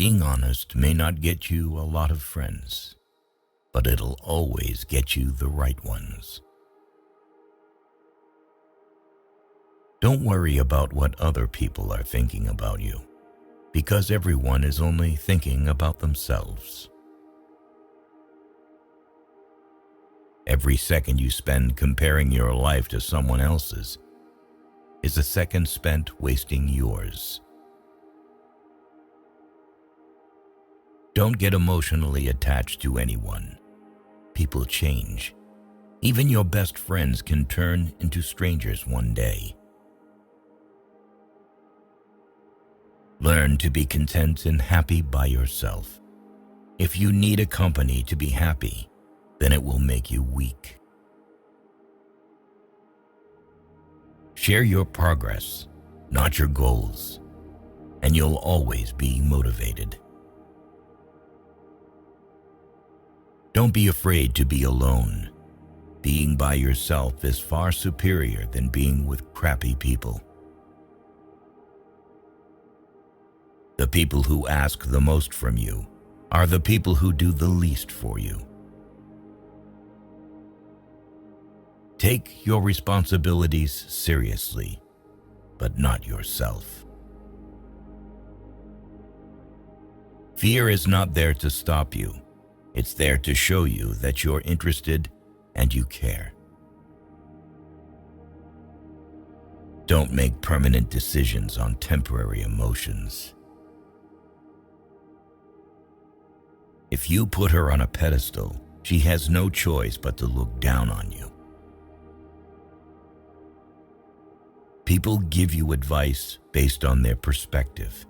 Being honest may not get you a lot of friends, but it'll always get you the right ones. Don't worry about what other people are thinking about you, because everyone is only thinking about themselves. Every second you spend comparing your life to someone else's is a second spent wasting yours. Don't get emotionally attached to anyone. People change. Even your best friends can turn into strangers one day. Learn to be content and happy by yourself. If you need a company to be happy, then it will make you weak. Share your progress, not your goals, and you'll always be motivated. Don't be afraid to be alone. Being by yourself is far superior than being with crappy people. The people who ask the most from you are the people who do the least for you. Take your responsibilities seriously, but not yourself. Fear is not there to stop you. It's there to show you that you're interested and you care. Don't make permanent decisions on temporary emotions. If you put her on a pedestal, she has no choice but to look down on you. People give you advice based on their perspective.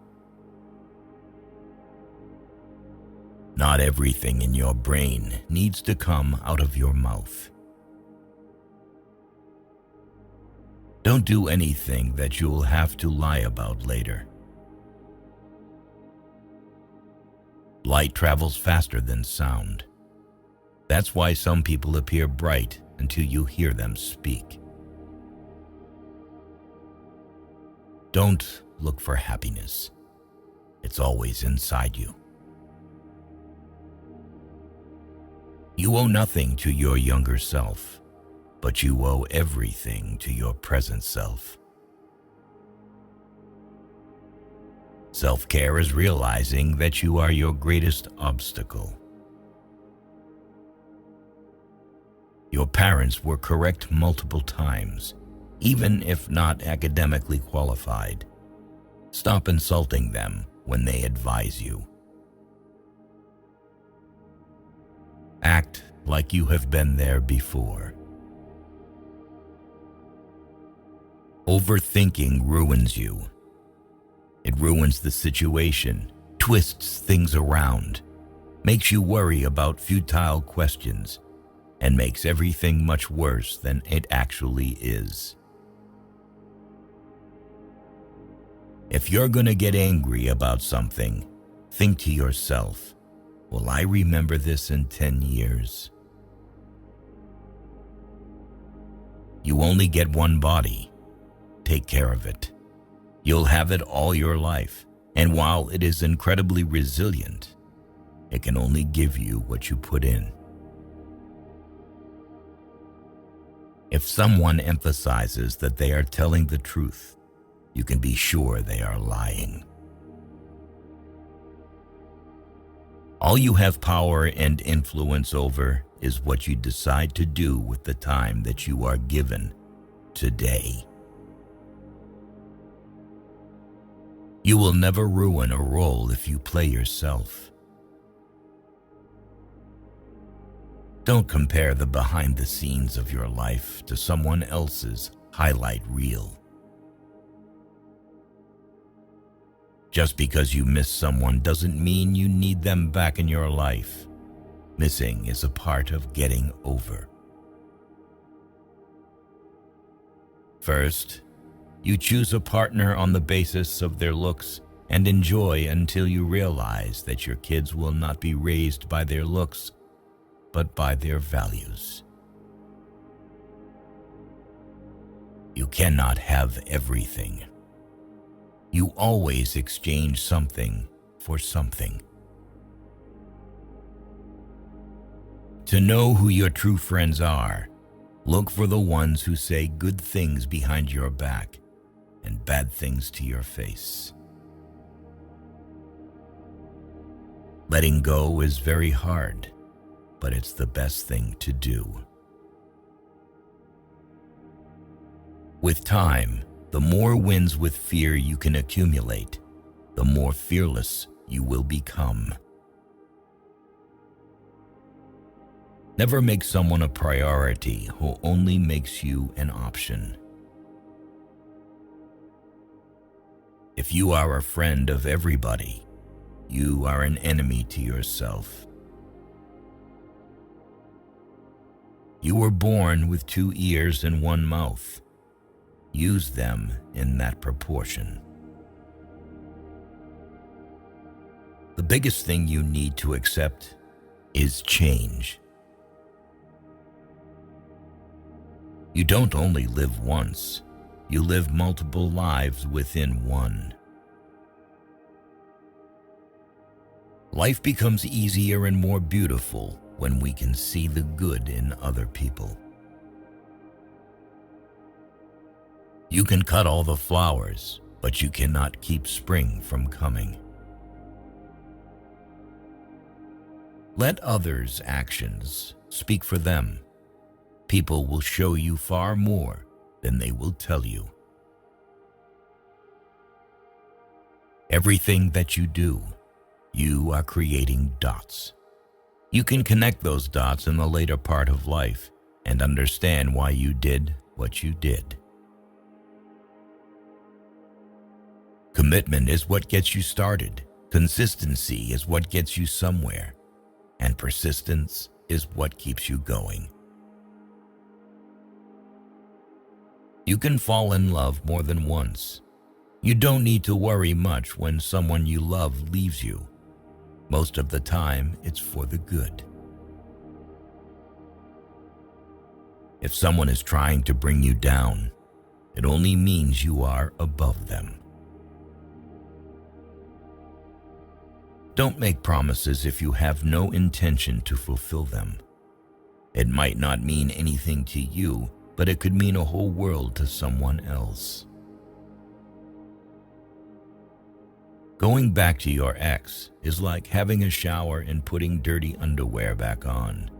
Not everything in your brain needs to come out of your mouth. Don't do anything that you'll have to lie about later. Light travels faster than sound. That's why some people appear bright until you hear them speak. Don't look for happiness. It's always inside you. You owe nothing to your younger self, but you owe everything to your present self. Self-care is realizing that you are your greatest obstacle. Your parents were correct multiple times, even if not academically qualified. Stop insulting them when they advise you. Act like you have been there before. Overthinking ruins you. It ruins the situation, twists things around, makes you worry about futile questions, and makes everything much worse than it actually is. If you're going to get angry about something, think to yourself, will I remember this in 10 years? You only get one body. Take care of it. You'll have it all your life, and while it is incredibly resilient, it can only give you what you put in. If someone emphasizes that they are telling the truth, you can be sure they are lying. All you have power and influence over is what you decide to do with the time that you are given today. You will never ruin a role if you play yourself. Don't compare the behind the scenes of your life to someone else's highlight reel. Just because you miss someone doesn't mean you need them back in your life. Missing is a part of getting over. First, you choose a partner on the basis of their looks and enjoy until you realize that your kids will not be raised by their looks, but by their values. You cannot have everything. You always exchange something for something. To know who your true friends are, look for the ones who say good things behind your back and bad things to your face. Letting go is very hard, but it's the best thing to do. With time, the more wins with fear you can accumulate, the more fearless you will become. Never make someone a priority who only makes you an option. If you are a friend of everybody, you are an enemy to yourself. You were born with 2 ears and 1 mouth. Use them in that proportion. The biggest thing you need to accept is change. You don't only live once, you live multiple lives within one. Life becomes easier and more beautiful when we can see the good in other people. You can cut all the flowers, but you cannot keep spring from coming. Let others' actions speak for them. People will show you far more than they will tell you. Everything that you do, you are creating dots. You can connect those dots in the later part of life and understand why you did what you did. Commitment is what gets you started. Consistency is what gets you somewhere. And persistence is what keeps you going. You can fall in love more than once. You don't need to worry much when someone you love leaves you. Most of the time, it's for the good. If someone is trying to bring you down, it only means you are above them. Don't make promises if you have no intention to fulfill them. It might not mean anything to you, but it could mean a whole world to someone else. Going back to your ex is like having a shower and putting dirty underwear back on.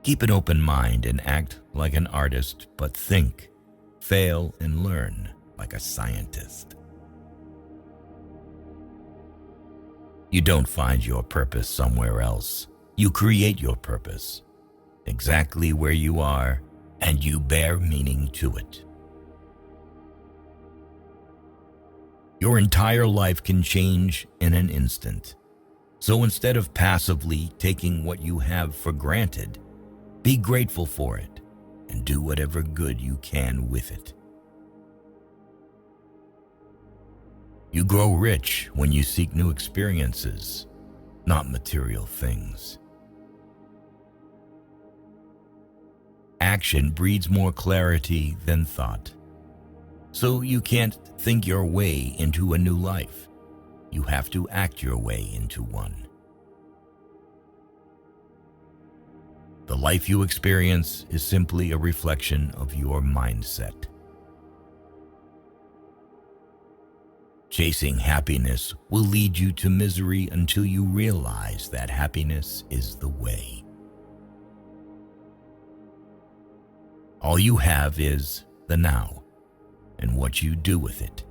Keep an open mind and act like an artist, but think, fail, and learn like a scientist. You don't find your purpose somewhere else. You create your purpose, exactly where you are, and you bear meaning to it. Your entire life can change in an instant. So instead of passively taking what you have for granted, be grateful for it and do whatever good you can with it. You grow rich when you seek new experiences, not material things. Action breeds more clarity than thought. So you can't think your way into a new life. You have to act your way into one. The life you experience is simply a reflection of your mindset. Chasing happiness will lead you to misery until you realize that happiness is the way. All you have is the now and what you do with it.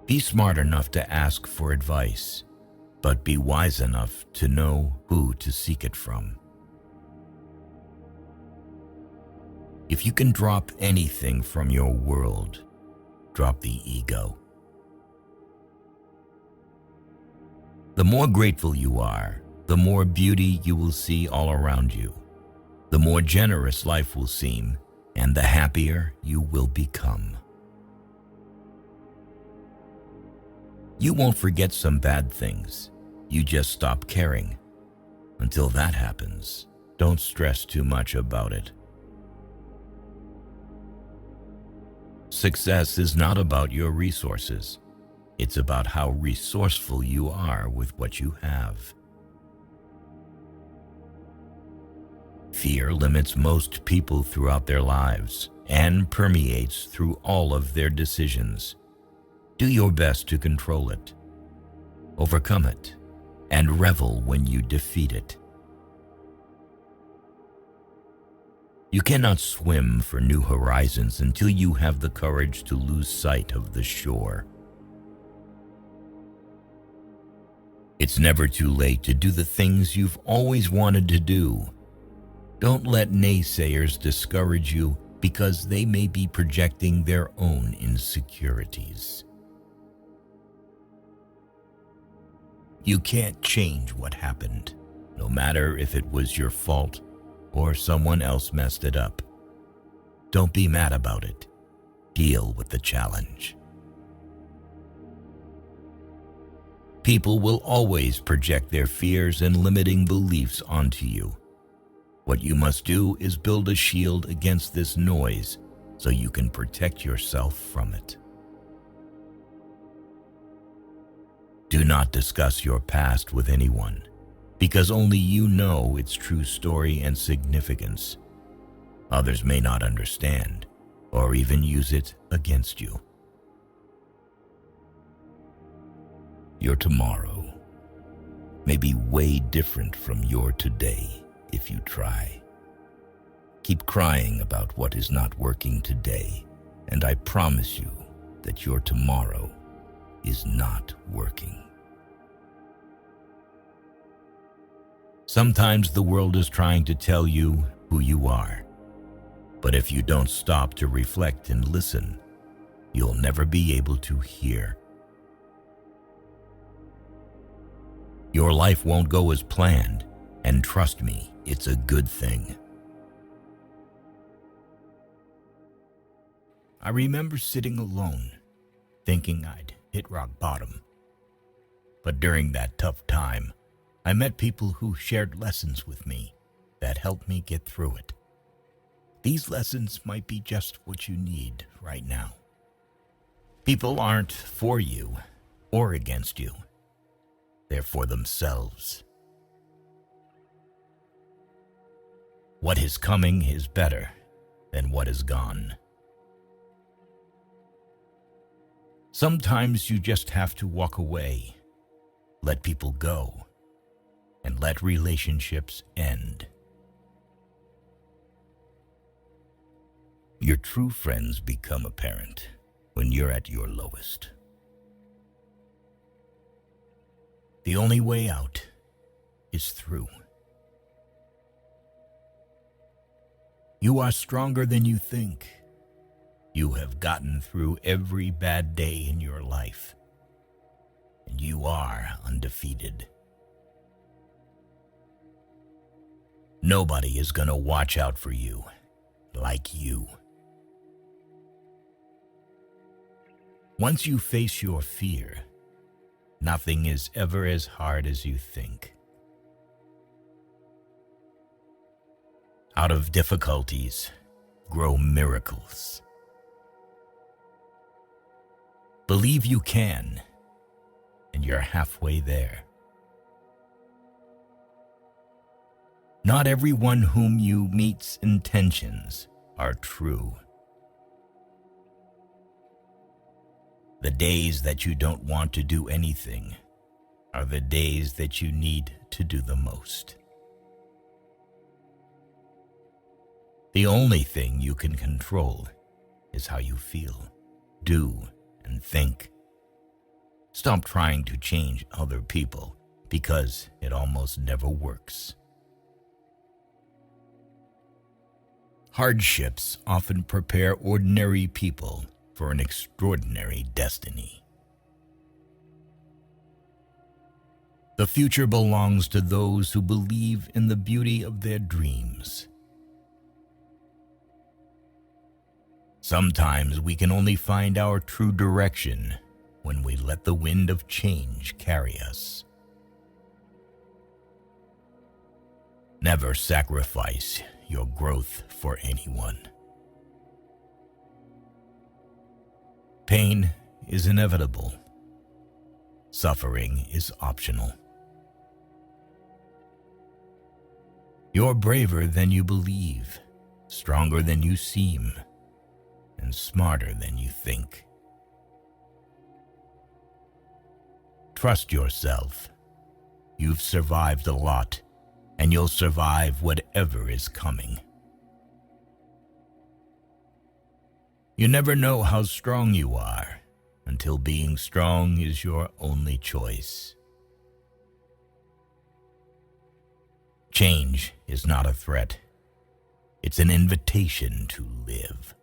Be smart enough to ask for advice, but be wise enough to know who to seek it from. If you can drop anything from your world, drop the ego. The more grateful you are, the more beauty you will see all around you. The more generous life will seem, and the happier you will become. You won't forget some bad things. You just stop caring. Until that happens, don't stress too much about it. Success is not about your resources. It's about how resourceful you are with what you have. Fear limits most people throughout their lives and permeates through all of their decisions. Do your best to control it, overcome it, and revel when you defeat it. You cannot swim for new horizons until you have the courage to lose sight of the shore. It's never too late to do the things you've always wanted to do. Don't let naysayers discourage you because they may be projecting their own insecurities. You can't change what happened, no matter if it was your fault or someone else messed it up. Don't be mad about it. Deal with the challenge. People will always project their fears and limiting beliefs onto you. What you must do is build a shield against this noise so you can protect yourself from it. Do not discuss your past with anyone, because only you know its true story and significance. Others may not understand or even use it against you. Your tomorrow may be way different from your today if you try. Keep crying about what is not working today, and I promise you that your tomorrow is not working. Sometimes the world is trying to tell you who you are, but if you don't stop to reflect and listen, you'll never be able to hear. Your life won't go as planned, and trust me, it's a good thing. I remember sitting alone, thinking I'd hit rock bottom. But during that tough time, I met people who shared lessons with me that helped me get through it. These lessons might be just what you need right now. People aren't for you or against you. They're for themselves. What is coming is better than what is gone. Sometimes you just have to walk away, let people go, and let relationships end. Your true friends become apparent when you're at your lowest. The only way out is through. You are stronger than you think. You have gotten through every bad day in your life, and you are undefeated. Nobody is going to watch out for you like you. Once you face your fear, nothing is ever as hard as you think. Out of difficulties grow miracles. Believe you can, and you're halfway there. Not everyone whom you meet's intentions are true. The days that you don't want to do anything are the days that you need to do the most. The only thing you can control is how you feel, do, and think. Stop trying to change other people because it almost never works. Hardships often prepare ordinary people for an extraordinary destiny. The future belongs to those who believe in the beauty of their dreams. Sometimes we can only find our true direction when we let the wind of change carry us. Never sacrifice your growth for anyone. Pain is inevitable. Suffering is optional. You're braver than you believe, stronger than you seem, and smarter than you think. Trust yourself. You've survived a lot, and you'll survive whatever is coming. You never know how strong you are until being strong is your only choice. Change is not a threat. It's an invitation to live.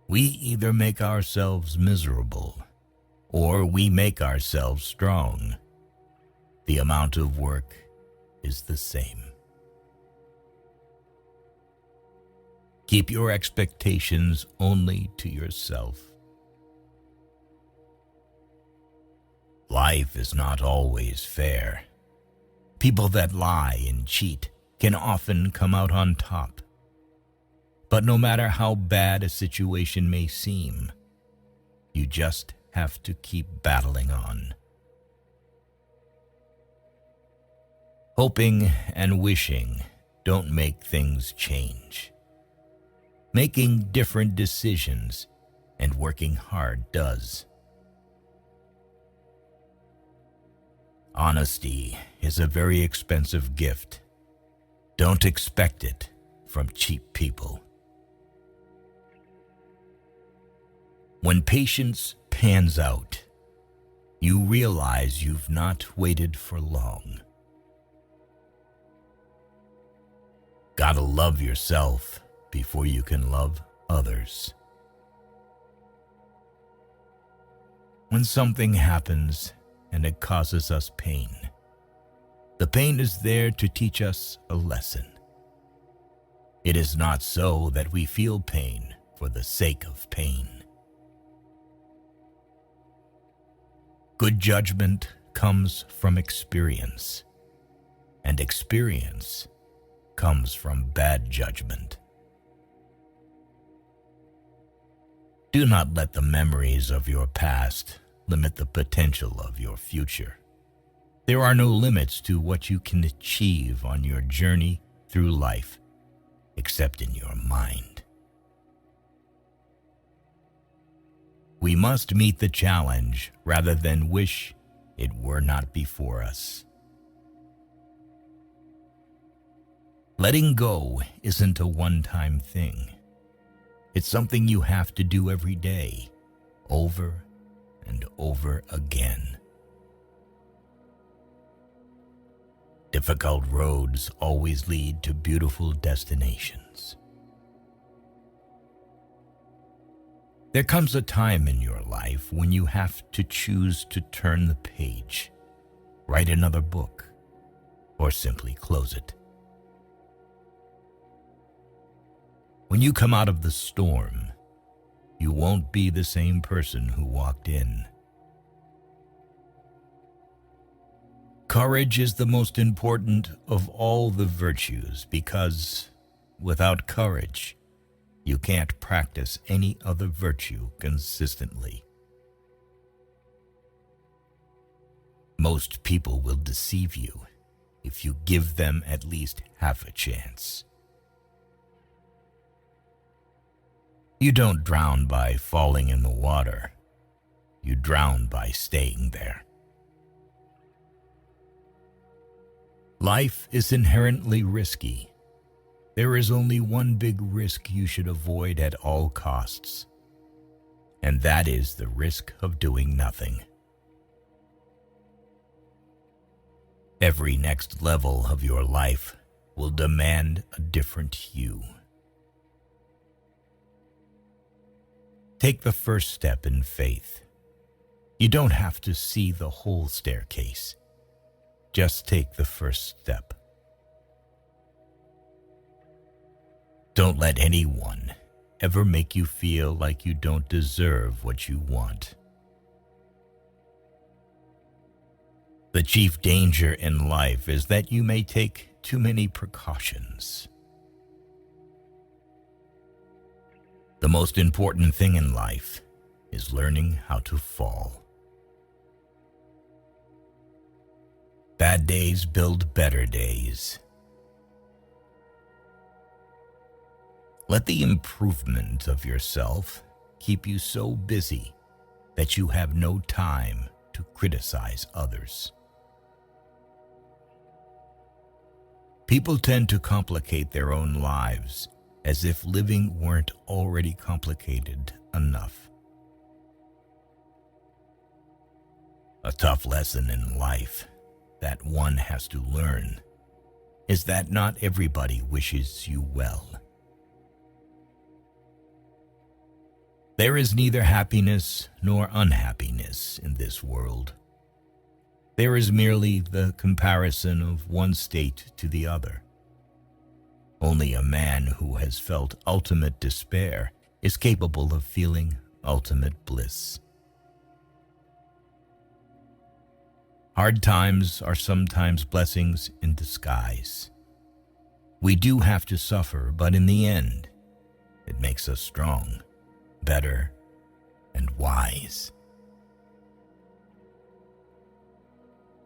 We either make ourselves miserable or we make ourselves strong. The amount of work is the same. Keep your expectations only to yourself. Life is not always fair. People that lie and cheat can often come out on top. But no matter how bad a situation may seem, you just have to keep battling on. Hoping and wishing don't make things change. Making different decisions and working hard does. Honesty is a very expensive gift. Don't expect it from cheap people. When patience pans out, you realize you've not waited for long. Gotta love yourself before you can love others. When something happens and it causes us pain, the pain is there to teach us a lesson. It is not so that we feel pain for the sake of pain. Good judgment comes from experience, and experience comes from bad judgment. Do not let the memories of your past limit the potential of your future. There are no limits to what you can achieve on your journey through life, except in your mind. We must meet the challenge rather than wish it were not before us. Letting go isn't a one-time thing. It's something you have to do every day, over and over again. Difficult roads always lead to beautiful destinations. There comes a time in your life when you have to choose to turn the page, write another book, or simply close it. When you come out of the storm, you won't be the same person who walked in. Courage is the most important of all the virtues because without courage, you can't practice any other virtue consistently. Most people will deceive you if you give them at least half a chance. You don't drown by falling in the water. You drown by staying there. Life is inherently risky. There is only one big risk you should avoid at all costs, and that is the risk of doing nothing. Every next level of your life will demand a different you. Take the first step in faith. You don't have to see the whole staircase. Just take the first step. Don't let anyone ever make you feel like you don't deserve what you want. The chief danger in life is that you may take too many precautions. The most important thing in life is learning how to fall. Bad days build better days. Let the improvement of yourself keep you so busy that you have no time to criticize others. People tend to complicate their own lives as if living weren't already complicated enough. A tough lesson in life that one has to learn is that not everybody wishes you well. There is neither happiness nor unhappiness in this world. There is merely the comparison of one state to the other. Only a man who has felt ultimate despair is capable of feeling ultimate bliss. Hard times are sometimes blessings in disguise. We do have to suffer, but in the end, it makes us strong, better, and wise.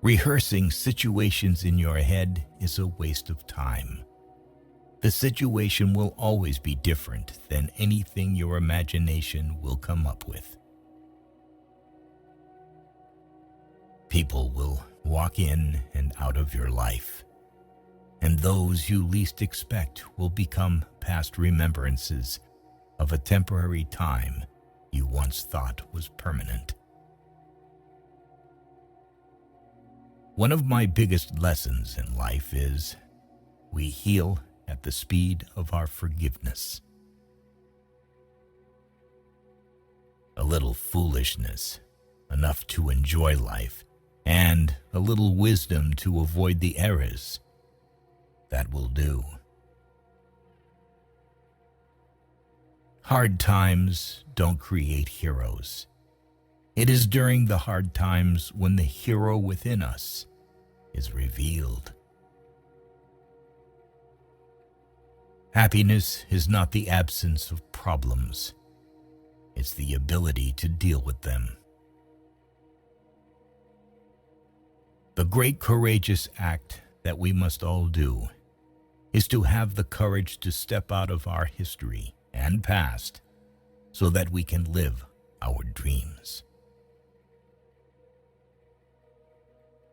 Rehearsing situations in your head is a waste of time. The situation will always be different than anything your imagination will come up with. People will walk in and out of your life, and those you least expect will become past remembrances of a temporary time you once thought was permanent. One of my biggest lessons in life is we heal at the speed of our forgiveness. A little foolishness, enough to enjoy life, and a little wisdom to avoid the errors. That will do. Hard times don't create heroes. It is during the hard times when the hero within us is revealed. Happiness is not the absence of problems. It's the ability to deal with them. The great courageous act that we must all do is to have the courage to step out of our history and past so that we can live our dreams.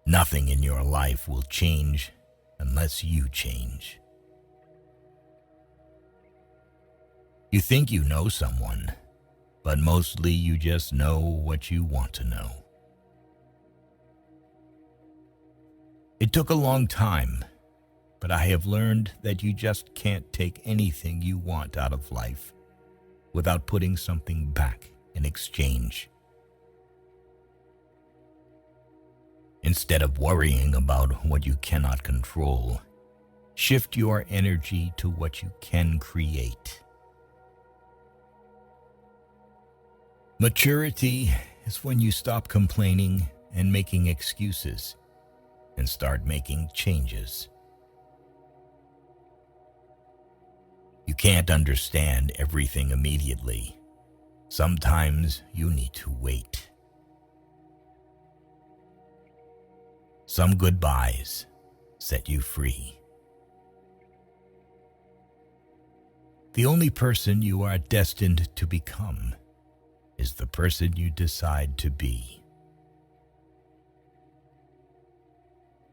Nothing in your life will change unless you change. You think you know someone, but mostly you just know what you want to know. It took a long time, but I have learned that you just can't take anything you want out of life without putting something back in exchange. Instead of worrying about what you cannot control, shift your energy to what you can create. Maturity is when you stop complaining and making excuses and start making changes. You can't understand everything immediately. Sometimes you need to wait. Some goodbyes set you free. The only person you are destined to become is the person you decide to be.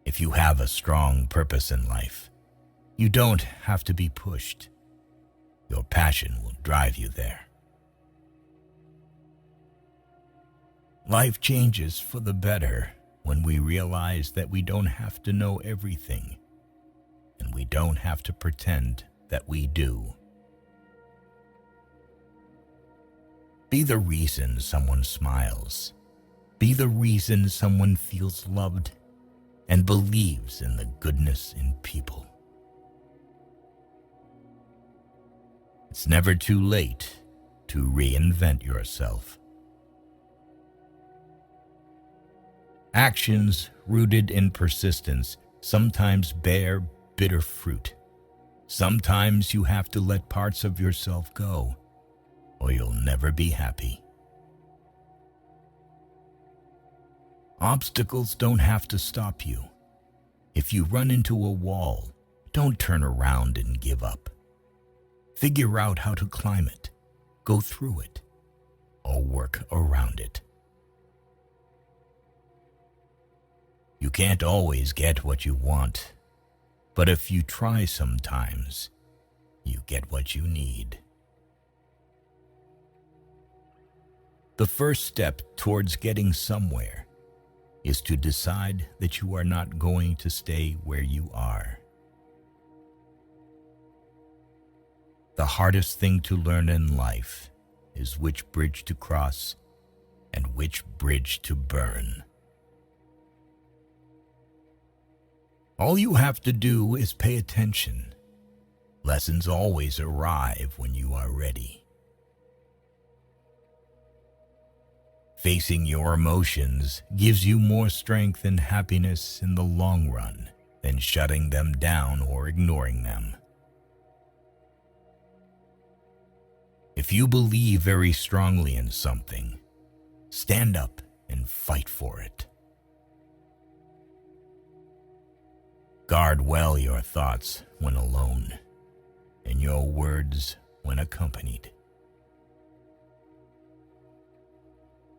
If you have a strong purpose in life, you don't have to be pushed. Your passion will drive you there. Life changes for the better when we realize that we don't have to know everything, and we don't have to pretend that we do. Be the reason someone smiles. Be the reason someone feels loved and believes in the goodness in people. It's never too late to reinvent yourself. Actions rooted in persistence sometimes bear bitter fruit. Sometimes you have to let parts of yourself go never be happy. Obstacles don't have to stop you. If you run into a wall, don't turn around and give up. Figure out how to climb it, go through it, or work around it. You can't always get what you want, but if you try sometimes, you get what you need. The first step towards getting somewhere is to decide that you are not going to stay where you are. The hardest thing to learn in life is which bridge to cross and which bridge to burn. All you have to do is pay attention. Lessons always arrive when you are ready. Facing your emotions gives you more strength and happiness in the long run than shutting them down or ignoring them. If you believe very strongly in something, stand up and fight for it. Guard well your thoughts when alone, and your words when accompanied.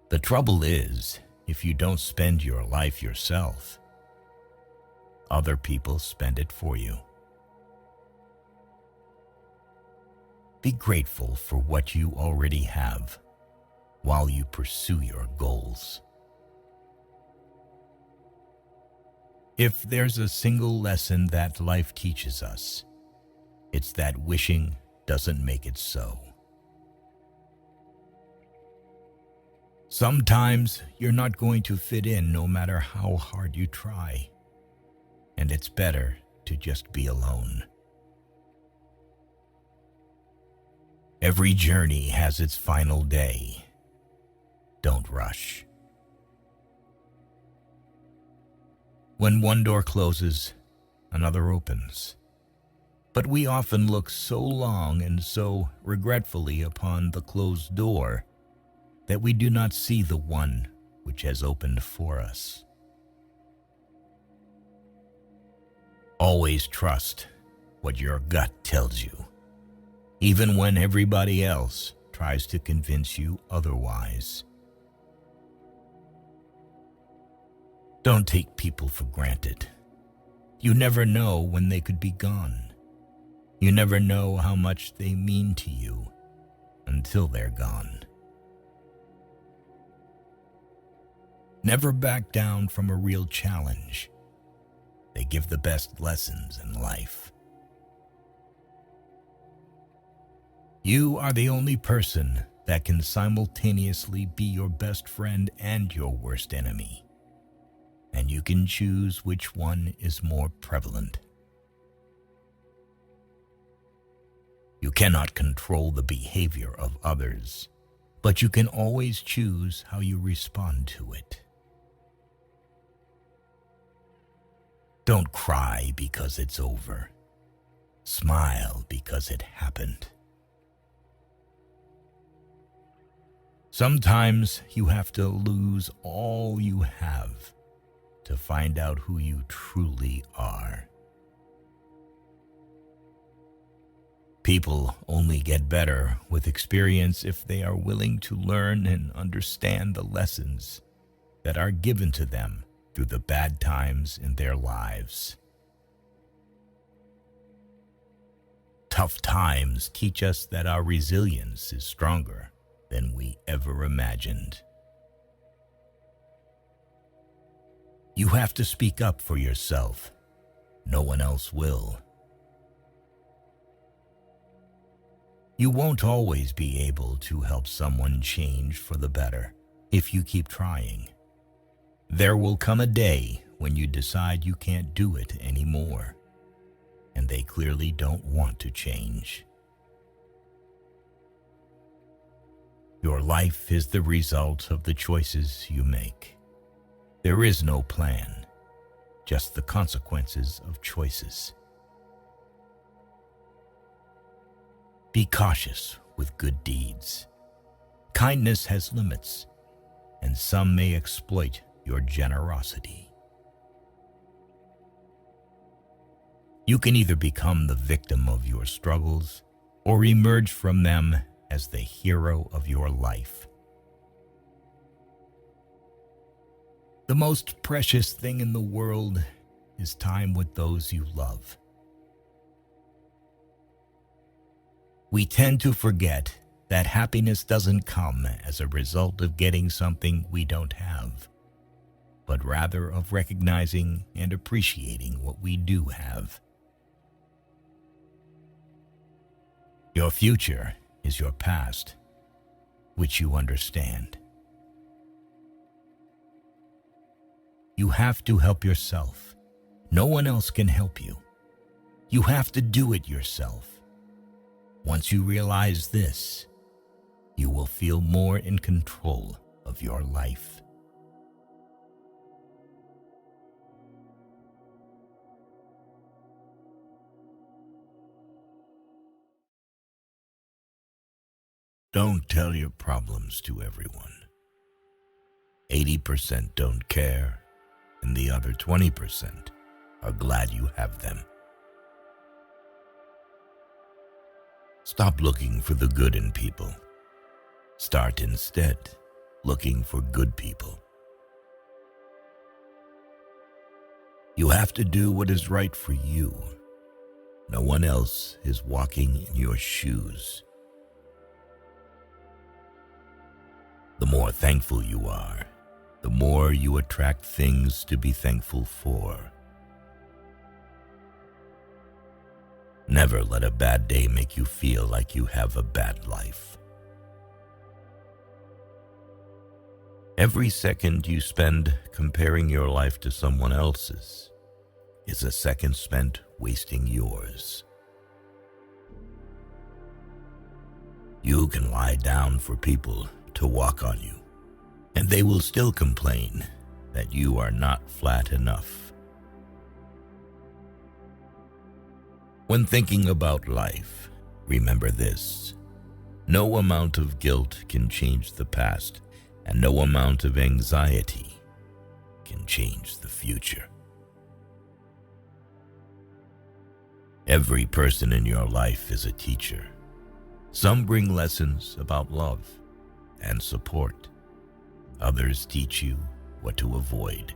The trouble is, if you don't spend your life yourself, other people spend it for you. Be grateful for what you already have while you pursue your goals. If there's a single lesson that life teaches us, it's that wishing doesn't make it so. Sometimes you're not going to fit in no matter how hard you try, and it's better to just be alone. Every journey has its final day. Don't rush. When one door closes, another opens. But we often look so long and so regretfully upon the closed door that we do not see the one which has opened for us. Always trust what your gut tells you, even when everybody else tries to convince you otherwise. Don't take people for granted. You never know when they could be gone. You never know how much they mean to you until they're gone. Never back down from a real challenge. They give the best lessons in life. You are the only person that can simultaneously be your best friend and your worst enemy, and you can choose which one is more prevalent. You cannot control the behavior of others, but you can always choose how you respond to it. Don't cry because it's over. Smile because it happened. Sometimes you have to lose all you have to find out who you truly are. People only get better with experience if they are willing to learn and understand the lessons that are given to them through the bad times in their lives. Tough times teach us that our resilience is stronger than we ever imagined. You have to speak up for yourself. No one else will. You won't always be able to help someone change for the better if you keep trying. There will come a day when you decide you can't do it anymore, and they clearly don't want to change. Your life is the result of the choices you make. There is no plan, just the consequences of choices. Be cautious with good deeds. Kindness has limits, and some may exploit your generosity. You can either become the victim of your struggles or emerge from them as the hero of your life. The most precious thing in the world is time with those you love. We tend to forget that happiness doesn't come as a result of getting something we don't have, but rather of recognizing and appreciating what we do have. Your future is your past, which you understand. You have to help yourself. No one else can help you. You have to do it yourself. Once you realize this, you will feel more in control of your life. Don't tell your problems to everyone. 80% don't care, and the other 20% are glad you have them. Stop looking for the good in people. Start instead looking for good people. You have to do what is right for you. No one else is walking in your shoes. The more thankful you are, the more you attract things to be thankful for. Never let a bad day make you feel like you have a bad life. Every second you spend comparing your life to someone else's is a second spent wasting yours. You can lie down for people to walk on you, and they will still complain that you are not flat enough. When thinking about life, remember this: no amount of guilt can change the past, and no amount of anxiety can change the future. Every person in your life is a teacher. Some bring lessons about love and support. Others teach you what to avoid.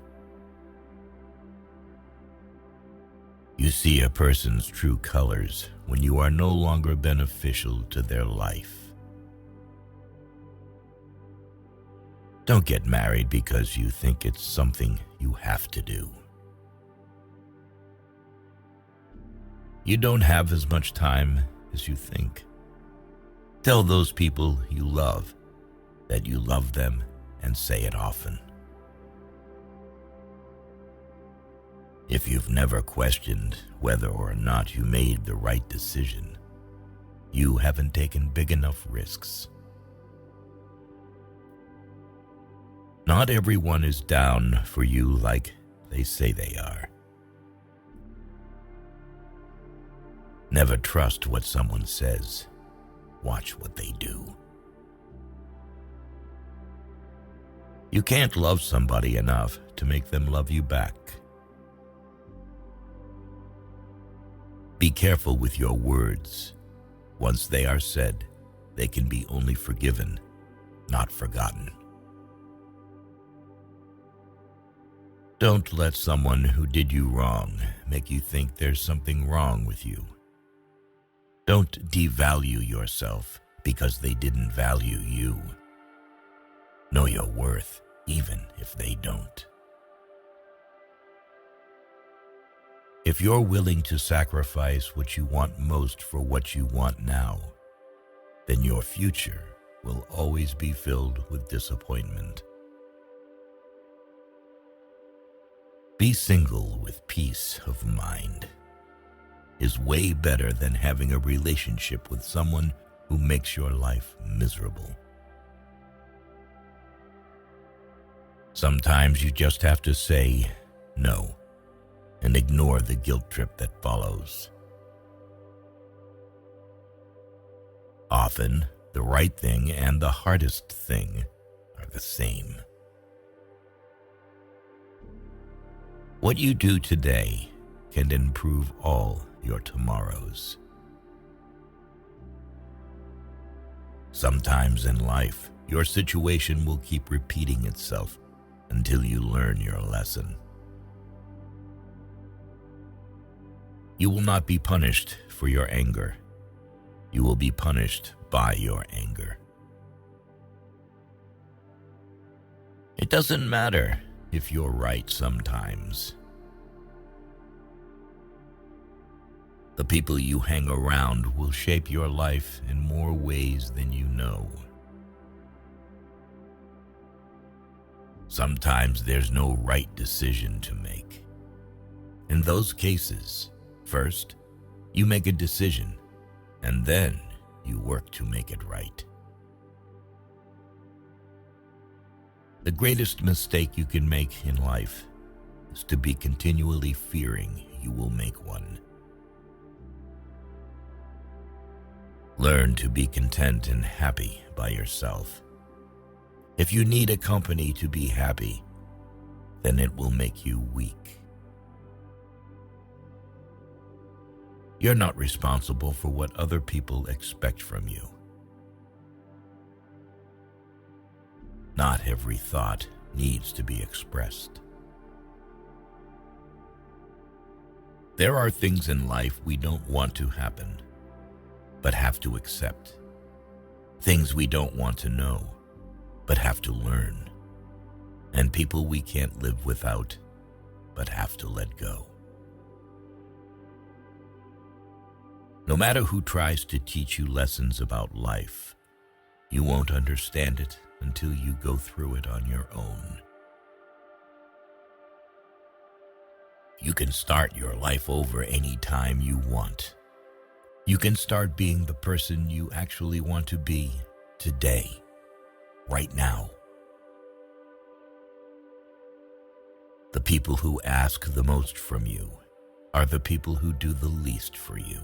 You see a person's true colors when you are no longer beneficial to their life. Don't get married because you think it's something you have to do. You don't have as much time as you think. Tell those people you love that you love them, and say it often. If you've never questioned whether or not you made the right decision, you haven't taken big enough risks. Not everyone is down for you like they say they are. Never trust what someone says. Watch what they do. You can't love somebody enough to make them love you back. Be careful with your words. Once they are said, they can be only forgiven, not forgotten. Don't let someone who did you wrong make you think there's something wrong with you. Don't devalue yourself because they didn't value you. Know your worth, even if they don't. If you're willing to sacrifice what you want most for what you want now, then your future will always be filled with disappointment. Be single with peace of mind is way better than having a relationship with someone who makes your life miserable. Sometimes you just have to say no and ignore the guilt trip that follows. Often, The right thing and the hardest thing are the same. What you do today can improve all your tomorrows. Sometimes in life, your situation will keep repeating itself until you learn your lesson. You will not be punished for your anger. You will be punished by your anger. It doesn't matter if you're right sometimes. The people you hang around will shape your life in more ways than you know. Sometimes there's no right decision to make. In those cases, first, you make a decision, and then you work to make it right. The greatest mistake you can make in life is to be continually fearing you will make one. Learn to be content and happy by yourself. If you need a company to be happy, then it will make you weak. You're not responsible for what other people expect from you. Not every thought needs to be expressed. There are things in life we don't want to happen, but have to accept. Things we don't want to know, but have to learn. And people we can't live without, but have to let go. No matter who tries to teach you lessons about life, you won't understand it until you go through it on your own. You can start your life over any time you want. You can start being the person you actually want to be today, right now. The people who ask the most from you are the people who do the least for you.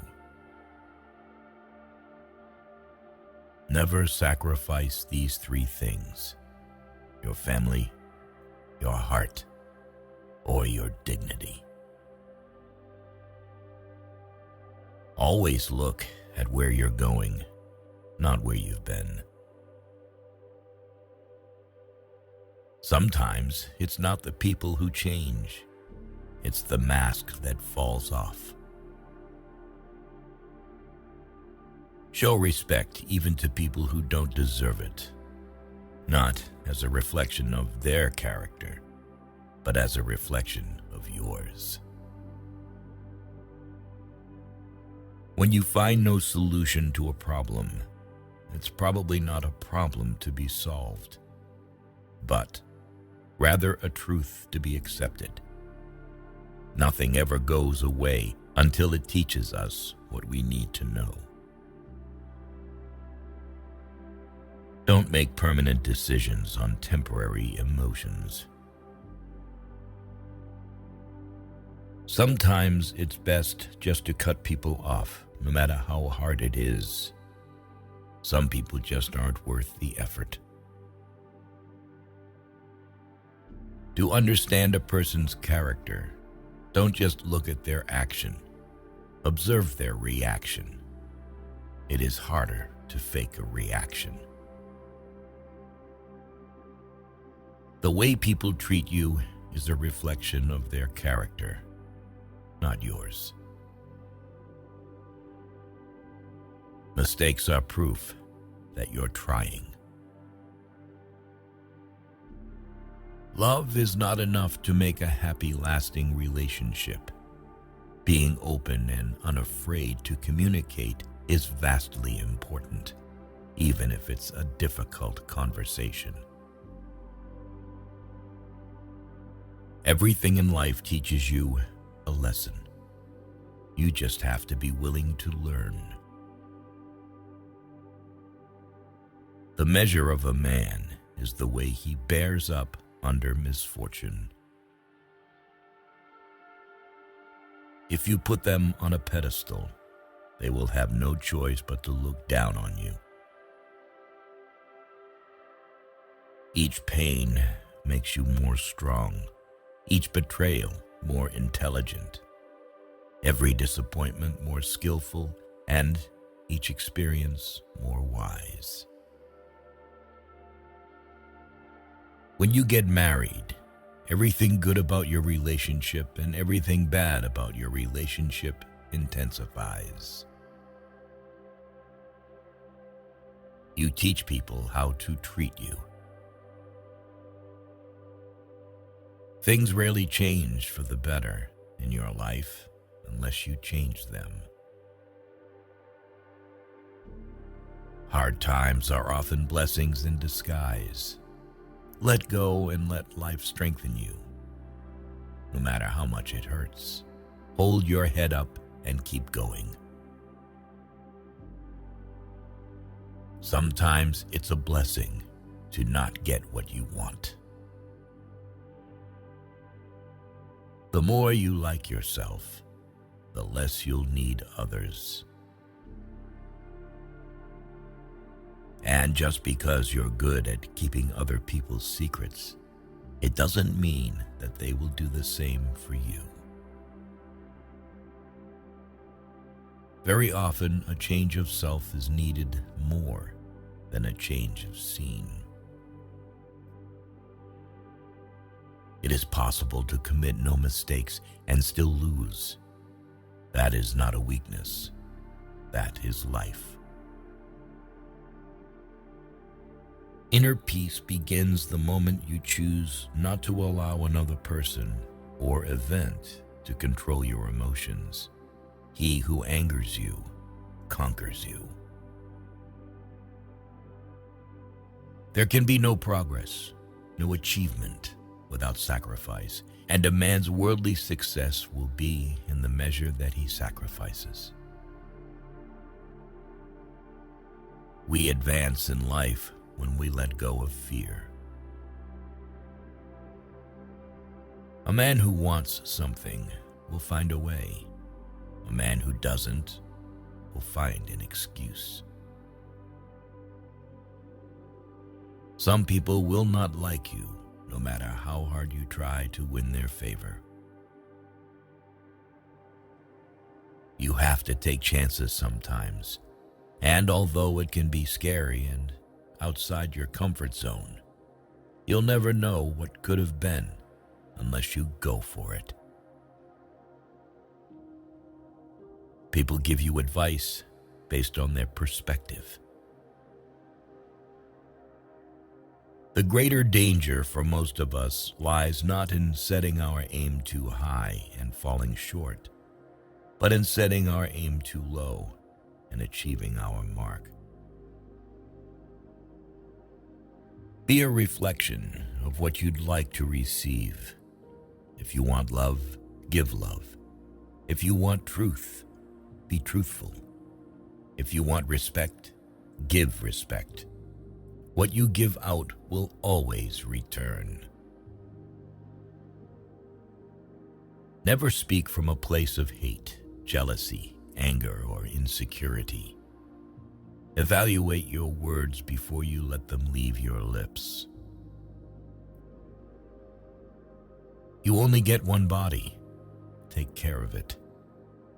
Never sacrifice these three things: your family, your heart, or your dignity. Always look at where you're going, not where you've been. Sometimes it's not the people who change, it's the mask that falls off. Show respect even to people who don't deserve it, not as a reflection of their character, but as a reflection of yours. When you find no solution to a problem, it's probably not a problem to be solved, but rather a truth to be accepted. Nothing ever goes away until it teaches us what we need to know. Don't make permanent decisions on temporary emotions. Sometimes it's best just to cut people off, no matter how hard it is. Some people just aren't worth the effort. To understand a person's character, don't just look at their action. Observe their reaction. It is harder to fake a reaction. The way people treat you is a reflection of their character, not yours. Mistakes are proof that you're trying. Love is not enough to make a happy, lasting relationship. Being open and unafraid to communicate is vastly important, even if it's a difficult conversation. Everything in life teaches you a lesson. You just have to be willing to learn. The measure of a man is the way he bears up under misfortune. If you put them on a pedestal, they will have no choice but to look down on you. Each pain makes you more strong, each betrayal more intelligent, every disappointment more skillful, and each experience more wise. When you get married, everything good about your relationship and everything bad about your relationship intensifies. You teach people how to treat you. Things rarely change for the better in your life unless you change them. Hard times are often blessings in disguise. Let go and let life strengthen you. No matter how much it hurts, hold your head up and keep going. Sometimes it's a blessing to not get what you want. The more you like yourself, the less you'll need others. And just because you're good at keeping other people's secrets, it doesn't mean that they will do the same for you. Very often, a change of self is needed more than a change of scene. It is possible to commit no mistakes and still lose. That is not a weakness. That is life. Inner peace begins the moment you choose not to allow another person or event to control your emotions. He who angers you conquers you. There can be no progress, no achievement without sacrifice, and a man's worldly success will be in the measure that he sacrifices. We advance in life when we let go of fear. A man who wants something will find a way. A man who doesn't will find an excuse. Some people will not like you, no matter how hard you try to win their favor. You have to take chances sometimes, and although it can be scary and outside your comfort zone, you'll never know what could have been unless you go for it. People give you advice based on their perspective. The greater danger for most of us lies not in setting our aim too high and falling short, but in setting our aim too low and achieving our mark. Be a reflection of what you'd like to receive. If you want love, give love. If you want truth, be truthful. If you want respect, give respect. What you give out will always return. Never speak from a place of hate, jealousy, anger, or insecurity. Evaluate your words before you let them leave your lips. You only get one body. Take care of it.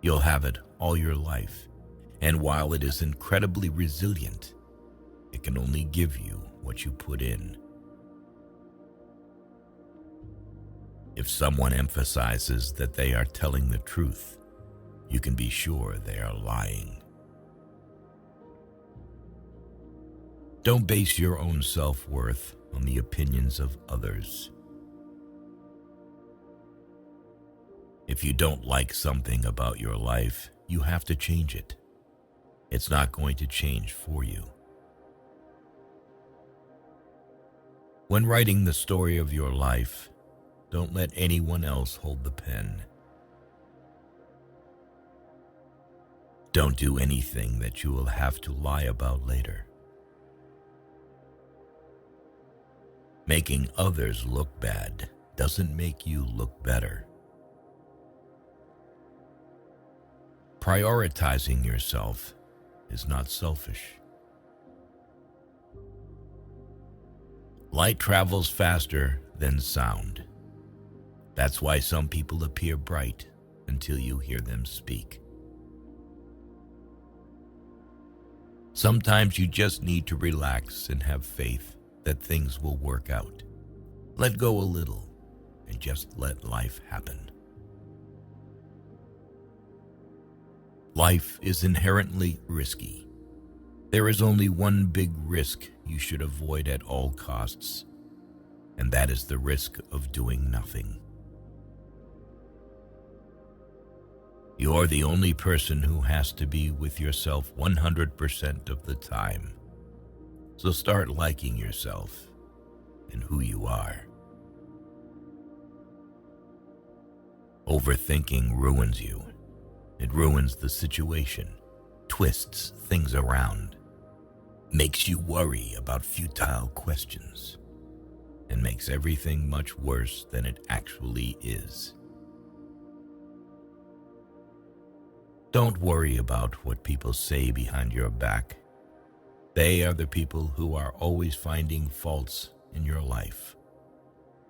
You'll have it all your life, and while it is incredibly resilient, it can only give you what you put in. If someone emphasizes that they are telling the truth, you can be sure they are lying. Don't base your own self-worth on the opinions of others. If you don't like something about your life, you have to change it. It's not going to change for you. When writing the story of your life, don't let anyone else hold the pen. Don't do anything that you will have to lie about later. Making others look bad doesn't make you look better. Prioritizing yourself is not selfish. Light travels faster than sound. That's why some people appear bright until you hear them speak. Sometimes you just need to relax and have faith that things will work out. Let go a little and just let life happen. Life is inherently risky. There is only one big risk you should avoid at all costs, and that is the risk of doing nothing. You're the only person who has to be with yourself 100% of the time. So start liking yourself and who you are. Overthinking ruins you. It ruins the situation, twists things around, makes you worry about futile questions, and makes everything much worse than it actually is. Don't worry about what people say behind your back. They are the people who are always finding faults in your life,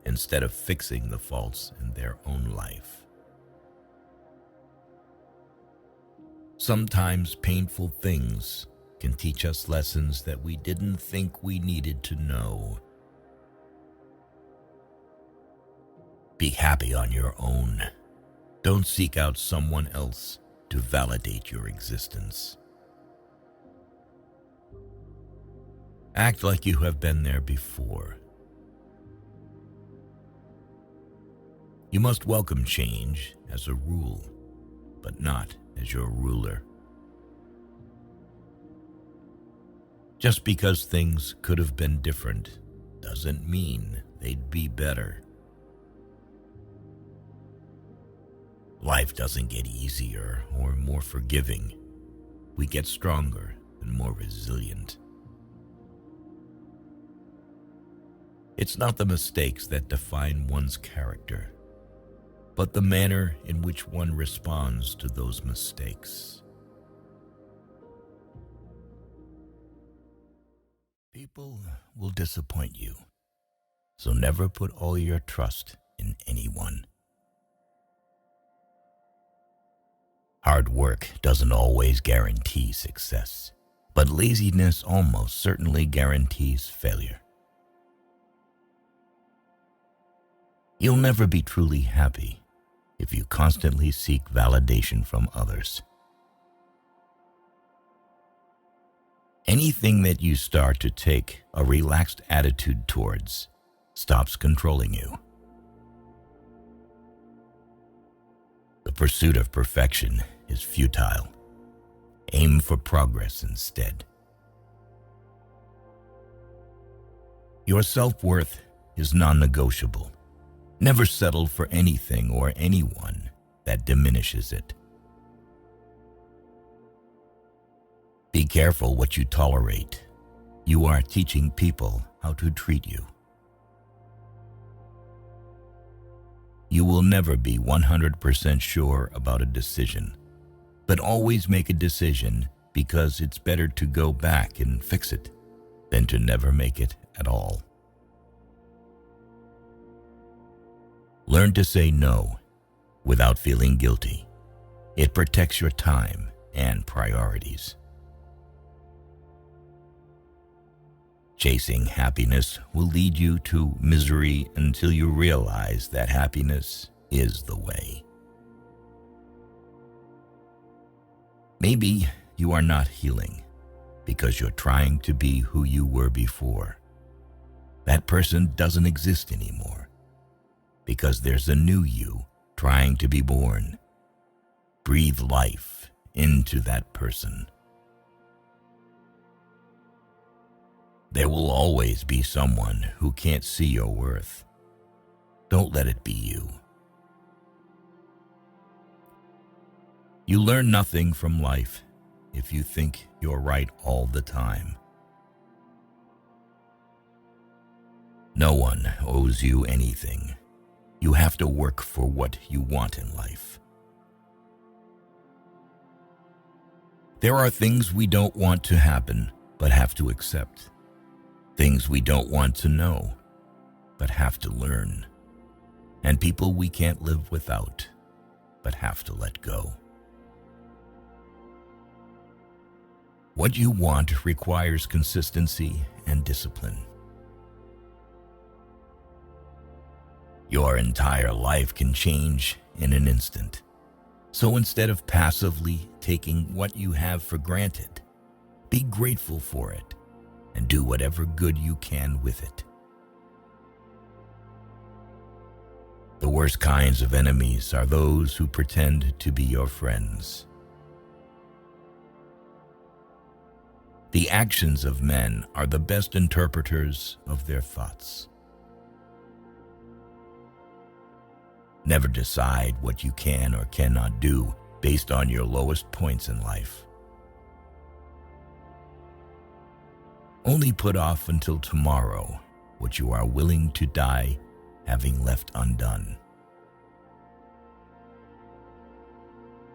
instead of fixing the faults in their own life. Sometimes painful things can teach us lessons that we didn't think we needed to know. Be happy on your own. Don't seek out someone else to validate your existence. Act like you have been there before. You must welcome change as a rule, but not as your ruler. Just because things could have been different doesn't mean they'd be better. Life doesn't get easier or more forgiving. We get stronger and more resilient. It's not the mistakes that define one's character, but the manner in which one responds to those mistakes. People will disappoint you, so never put all your trust in anyone. Hard work doesn't always guarantee success, but laziness almost certainly guarantees failure. You'll never be truly happy if you constantly seek validation from others. Anything that you start to take a relaxed attitude towards stops controlling you. The pursuit of perfection is futile. Aim for progress instead. Your self-worth is non-negotiable. Never settle for anything or anyone that diminishes it. Be careful what you tolerate. You are teaching people how to treat you. You will never be 100% sure about a decision, but always make a decision because it's better to go back and fix it than to never make it at all. Learn to say no without feeling guilty. It protects your time and priorities. Chasing happiness will lead you to misery until you realize that happiness is the way. Maybe you are not healing because you're trying to be who you were before. That person doesn't exist anymore because there's a new you trying to be born. Breathe life into that person. There will always be someone who can't see your worth. Don't let it be you. You learn nothing from life if you think you're right all the time. No one owes you anything. You have to work for what you want in life. There are things we don't want to happen, but have to accept. Things we don't want to know, but have to learn, and people we can't live without, but have to let go. What you want requires consistency and discipline. Your entire life can change in an instant. So instead of passively taking what you have for granted, be grateful for it and do whatever good you can with it. The worst kinds of enemies are those who pretend to be your friends. The actions of men are the best interpreters of their thoughts. Never decide what you can or cannot do based on your lowest points in life. Only put off until tomorrow what you are willing to die having left undone.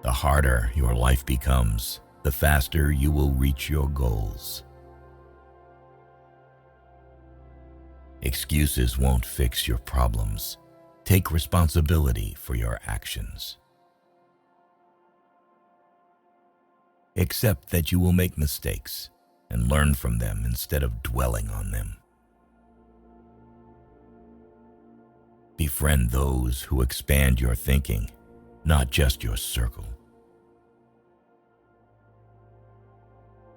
The harder your life becomes, the faster you will reach your goals. Excuses won't fix your problems. Take responsibility for your actions. Accept that you will make mistakes and learn from them instead of dwelling on them. Befriend those who expand your thinking, not just your circle.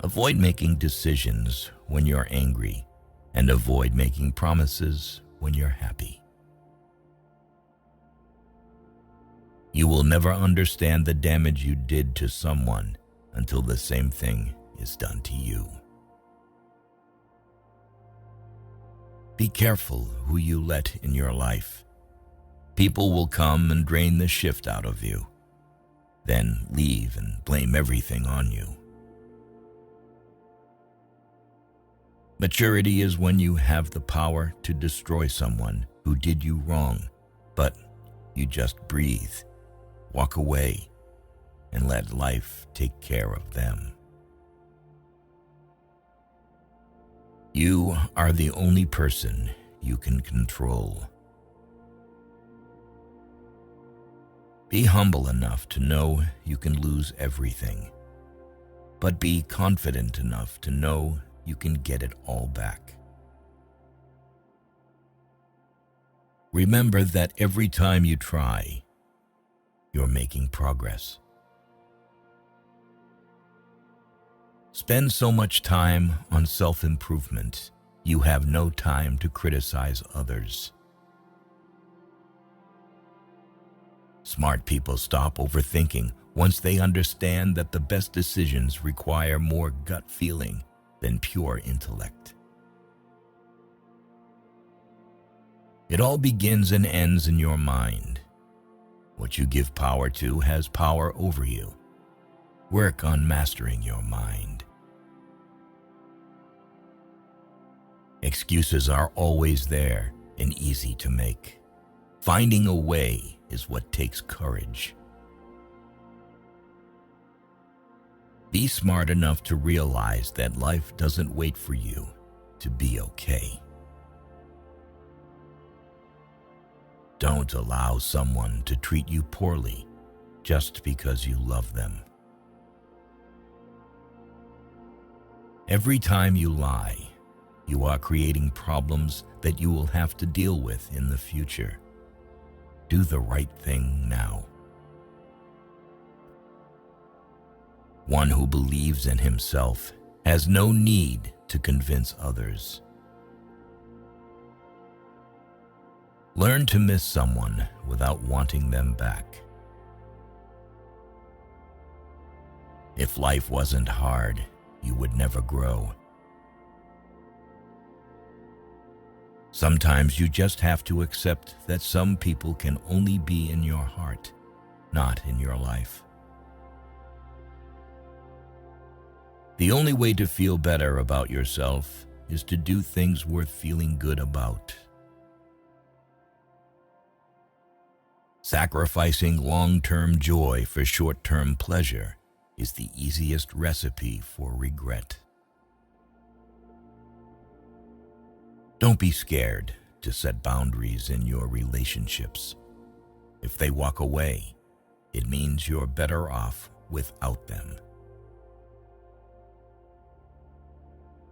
Avoid making decisions when you're angry, and avoid making promises when you're happy. You will never understand the damage you did to someone until the same thing is done to you. Be careful who you let in your life. People will come and drain the shift out of you, then leave and blame everything on you. Maturity is when you have the power to destroy someone who did you wrong, but you just breathe, walk away, and let life take care of them. You are the only person you can control. Be humble enough to know you can lose everything, but be confident enough to know you can get it all back. Remember that every time you try, you're making progress. Spend so much time on self-improvement, you have no time to criticize others. Smart people stop overthinking once they understand that the best decisions require more gut feeling than pure intellect. It all begins and ends in your mind. What you give power to has power over you. Work on mastering your mind. Excuses are always there and easy to make. Finding a way is what takes courage. Be smart enough to realize that life doesn't wait for you to be okay. Don't allow someone to treat you poorly just because you love them. Every time you lie, you are creating problems that you will have to deal with in the future. Do the right thing now. One who believes in himself has no need to convince others. Learn to miss someone without wanting them back. If life wasn't hard, you would never grow. Sometimes you just have to accept that some people can only be in your heart, not in your life. The only way to feel better about yourself is to do things worth feeling good about. Sacrificing long-term joy for short-term pleasure is the easiest recipe for regret. Don't be scared to set boundaries in your relationships. If they walk away, it means you're better off without them.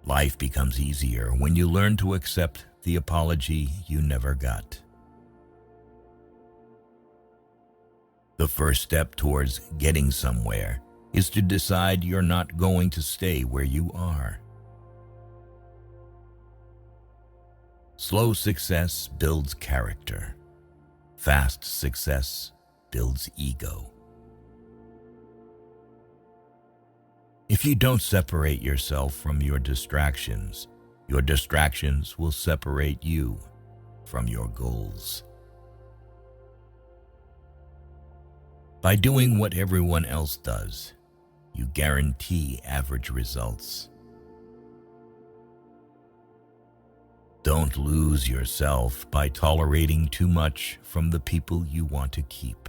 Life becomes easier when you learn to accept the apology you never got. The first step towards getting somewhere is to decide you're not going to stay where you are. Slow success builds character. Fast success builds ego. If you don't separate yourself from your distractions will separate you from your goals. By doing what everyone else does, you guarantee average results. Don't lose yourself by tolerating too much from the people you want to keep.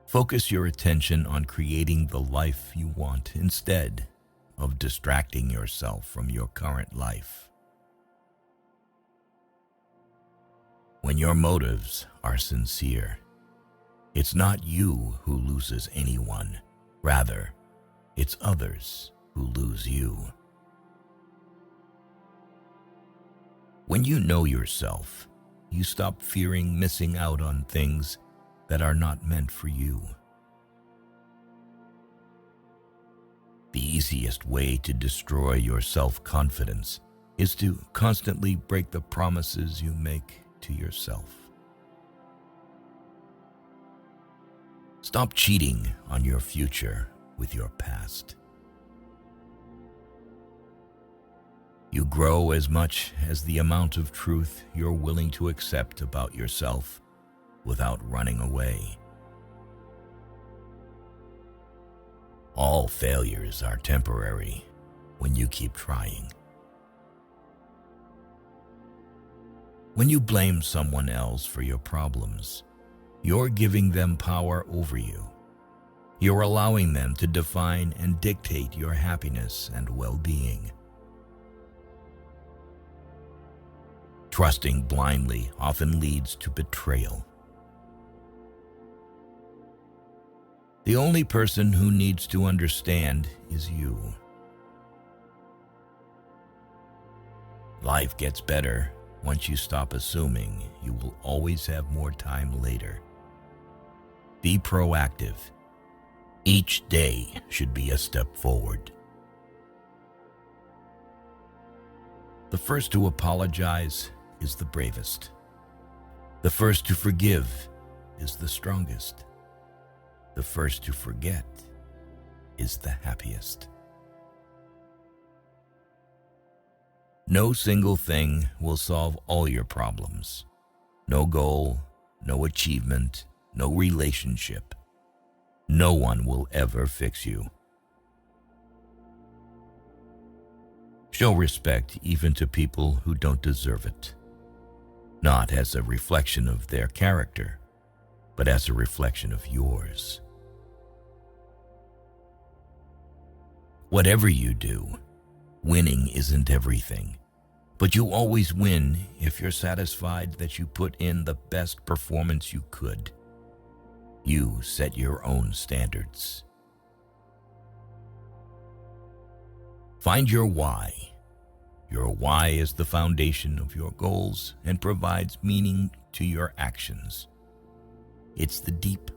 Focus your attention on creating the life you want instead of distracting yourself from your current life. When your motives are sincere, it's not you who loses anyone. Rather, it's others who lose you. When you know yourself, you stop fearing missing out on things that are not meant for you. The easiest way to destroy your self-confidence is to constantly break the promises you make to yourself. Stop cheating on your future with your past. You grow as much as the amount of truth you're willing to accept about yourself without running away. All failures are temporary when you keep trying. When you blame someone else for your problems, you're giving them power over you. You're allowing them to define and dictate your happiness and well-being. Trusting blindly often leads to betrayal. The only person who needs to understand is you. Life gets better once you stop assuming you will always have more time later. Be proactive. Each day should be a step forward. The first to apologize is the bravest. The first to forgive is the strongest. The first to forget is the happiest. No single thing will solve all your problems. No goal, no achievement, no relationship. No one will ever fix you. Show respect even to people who don't deserve it, not as a reflection of their character, but as a reflection of yours. Whatever you do, winning isn't everything, but you always win if you're satisfied that you put in the best performance you could. You set your own standards. Find your why. Your why is the foundation of your goals and provides meaning to your actions. It's the deep,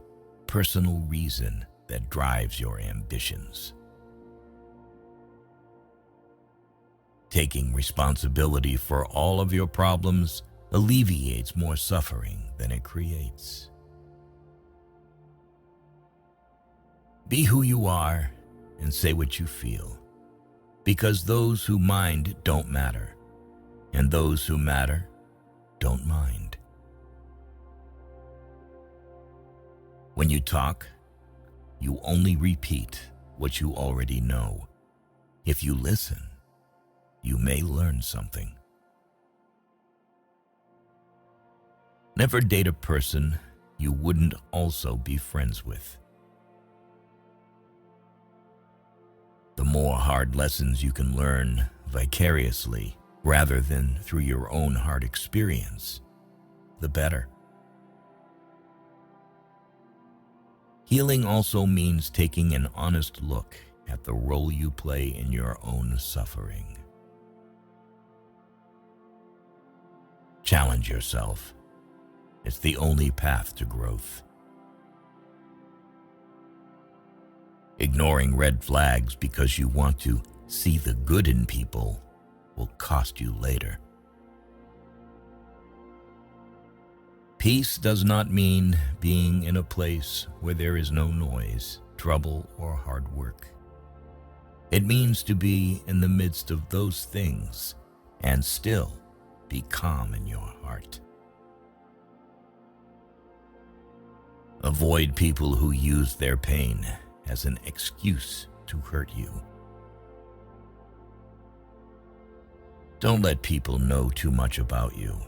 personal reason that drives your ambitions. Taking responsibility for all of your problems alleviates more suffering than it creates. Be who you are and say what you feel, because those who mind don't matter, and those who matter don't mind. When you talk, you only repeat what you already know. If you listen, you may learn something. Never date a person you wouldn't also be friends with. The more hard lessons you can learn vicariously rather than through your own hard experience, the better. Healing also means taking an honest look at the role you play in your own suffering. Challenge yourself. It's the only path to growth. Ignoring red flags because you want to see the good in people will cost you later. Peace does not mean being in a place where there is no noise, trouble, or hard work. It means to be in the midst of those things and still be calm in your heart. Avoid people who use their pain as an excuse to hurt you. Don't let people know too much about you.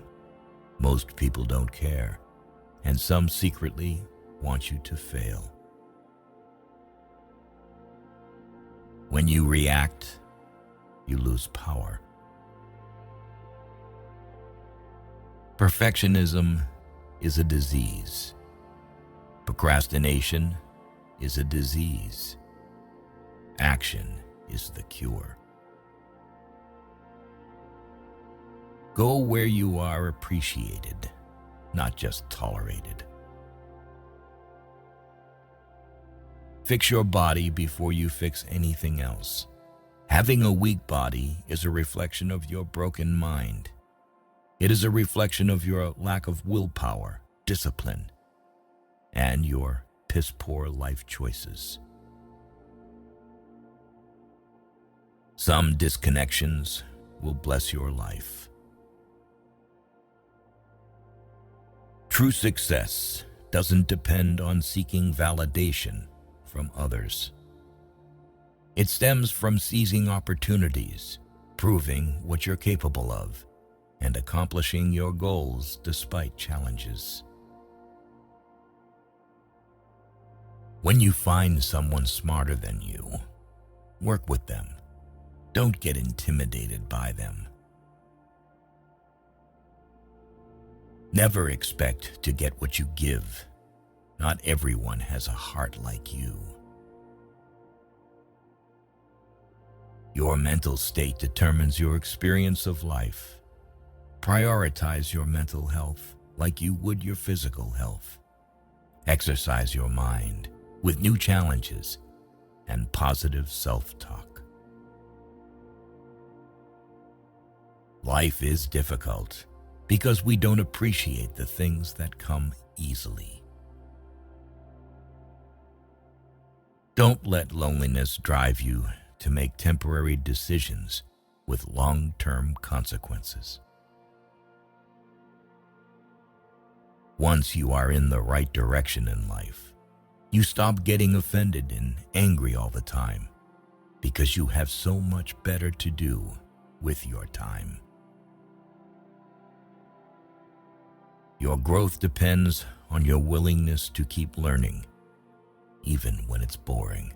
Most people don't care, and some secretly want you to fail. When you react, you lose power. Perfectionism is a disease. Procrastination is a disease. Action is the cure. Go where you are appreciated, not just tolerated. Fix your body before you fix anything else. Having a weak body is a reflection of your broken mind. It is a reflection of your lack of willpower, discipline, and your piss-poor life choices. Some disconnections will bless your life. True success doesn't depend on seeking validation from others. It stems from seizing opportunities, proving what you're capable of, and accomplishing your goals despite challenges. When you find someone smarter than you, work with them. Don't get intimidated by them. Never expect to get what you give. Not everyone has a heart like you. Your mental state determines your experience of life. Prioritize your mental health like you would your physical health. Exercise your mind with new challenges and positive self-talk. Life is difficult because we don't appreciate the things that come easily. Don't let loneliness drive you to make temporary decisions with long-term consequences. Once you are in the right direction in life, you stop getting offended and angry all the time because you have so much better to do with your time. Your growth depends on your willingness to keep learning, even when it's boring.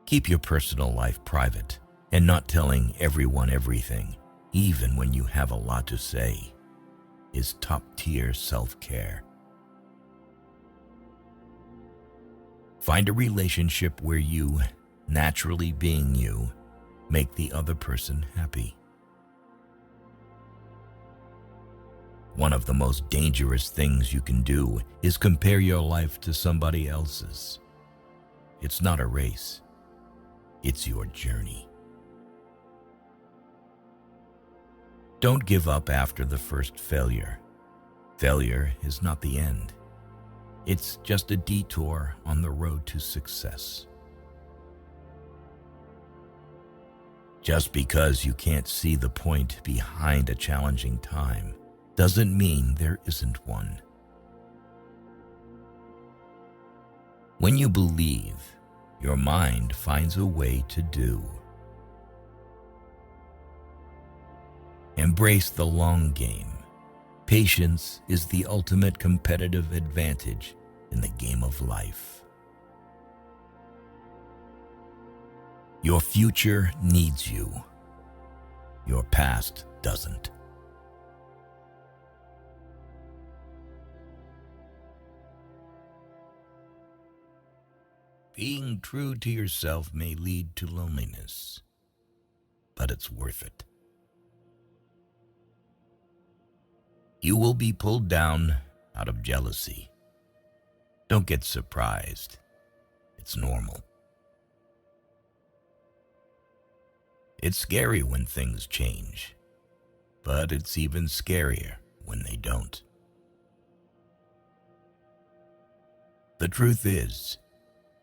Keep your personal life private and not telling everyone everything, even when you have a lot to say, is top-tier self-care. Find a relationship where you, naturally being you, make the other person happy. One of the most dangerous things you can do is compare your life to somebody else's. It's not a race. It's your journey. Don't give up after the first failure. Failure is not the end. It's just a detour on the road to success. Just because you can't see the point behind a challenging time doesn't mean there isn't one. When you believe, your mind finds a way to do. Embrace the long game. Patience is the ultimate competitive advantage in the game of life. Your future needs you. Your past doesn't. Being true to yourself may lead to loneliness, but it's worth it. You will be pulled down out of jealousy. Don't get surprised. It's normal. It's scary when things change, but it's even scarier when they don't. The truth is,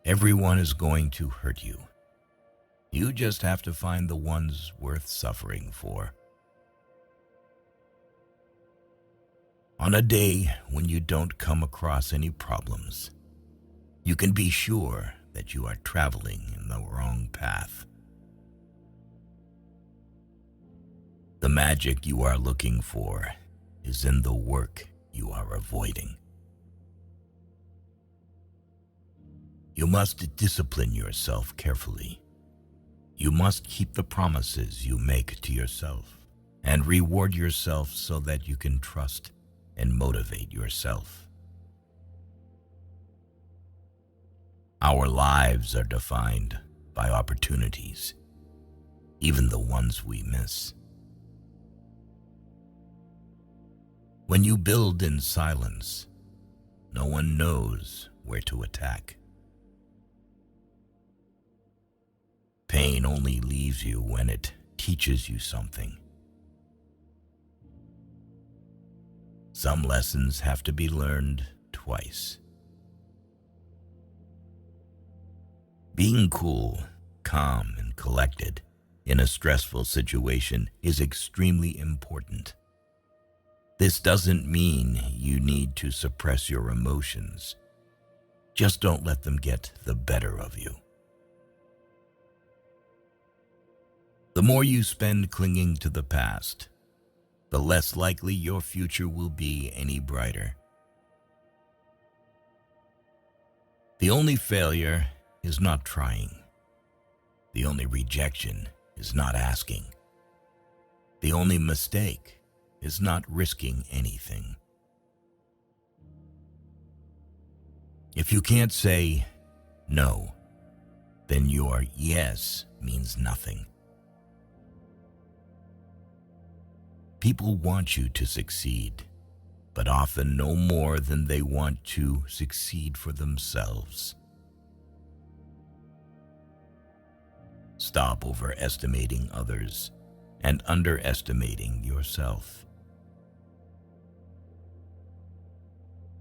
everyone is going to hurt you. You just have to find the ones worth suffering for. On a day when you don't come across any problems, you can be sure that you are traveling in the wrong path. The magic you are looking for is in the work you are avoiding. You must discipline yourself carefully. You must keep the promises you make to yourself and reward yourself so that you can trust and motivate yourself. Our lives are defined by opportunities, even the ones we miss. When you build in silence, no one knows where to attack. Pain only leaves you when it teaches you something. Some lessons have to be learned twice. Being cool, calm, and collected in a stressful situation is extremely important. This doesn't mean you need to suppress your emotions. Just don't let them get the better of you. The more you spend clinging to the past, the less likely your future will be any brighter. The only failure is not trying. The only rejection is not asking. The only mistake is not risking anything. If you can't say no, then your yes means nothing. People want you to succeed, but often no more than they want to succeed for themselves. Stop overestimating others and underestimating yourself.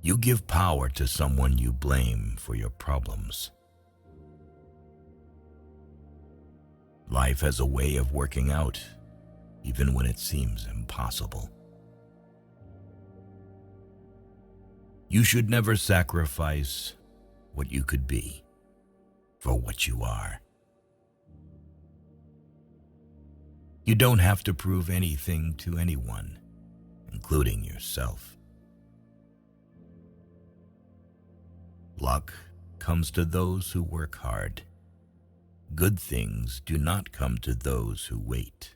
You give power to someone you blame for your problems. Life has a way of working out, even when it seems impossible. You should never sacrifice what you could be for what you are. You don't have to prove anything to anyone, including yourself. Luck comes to those who work hard. Good things do not come to those who wait.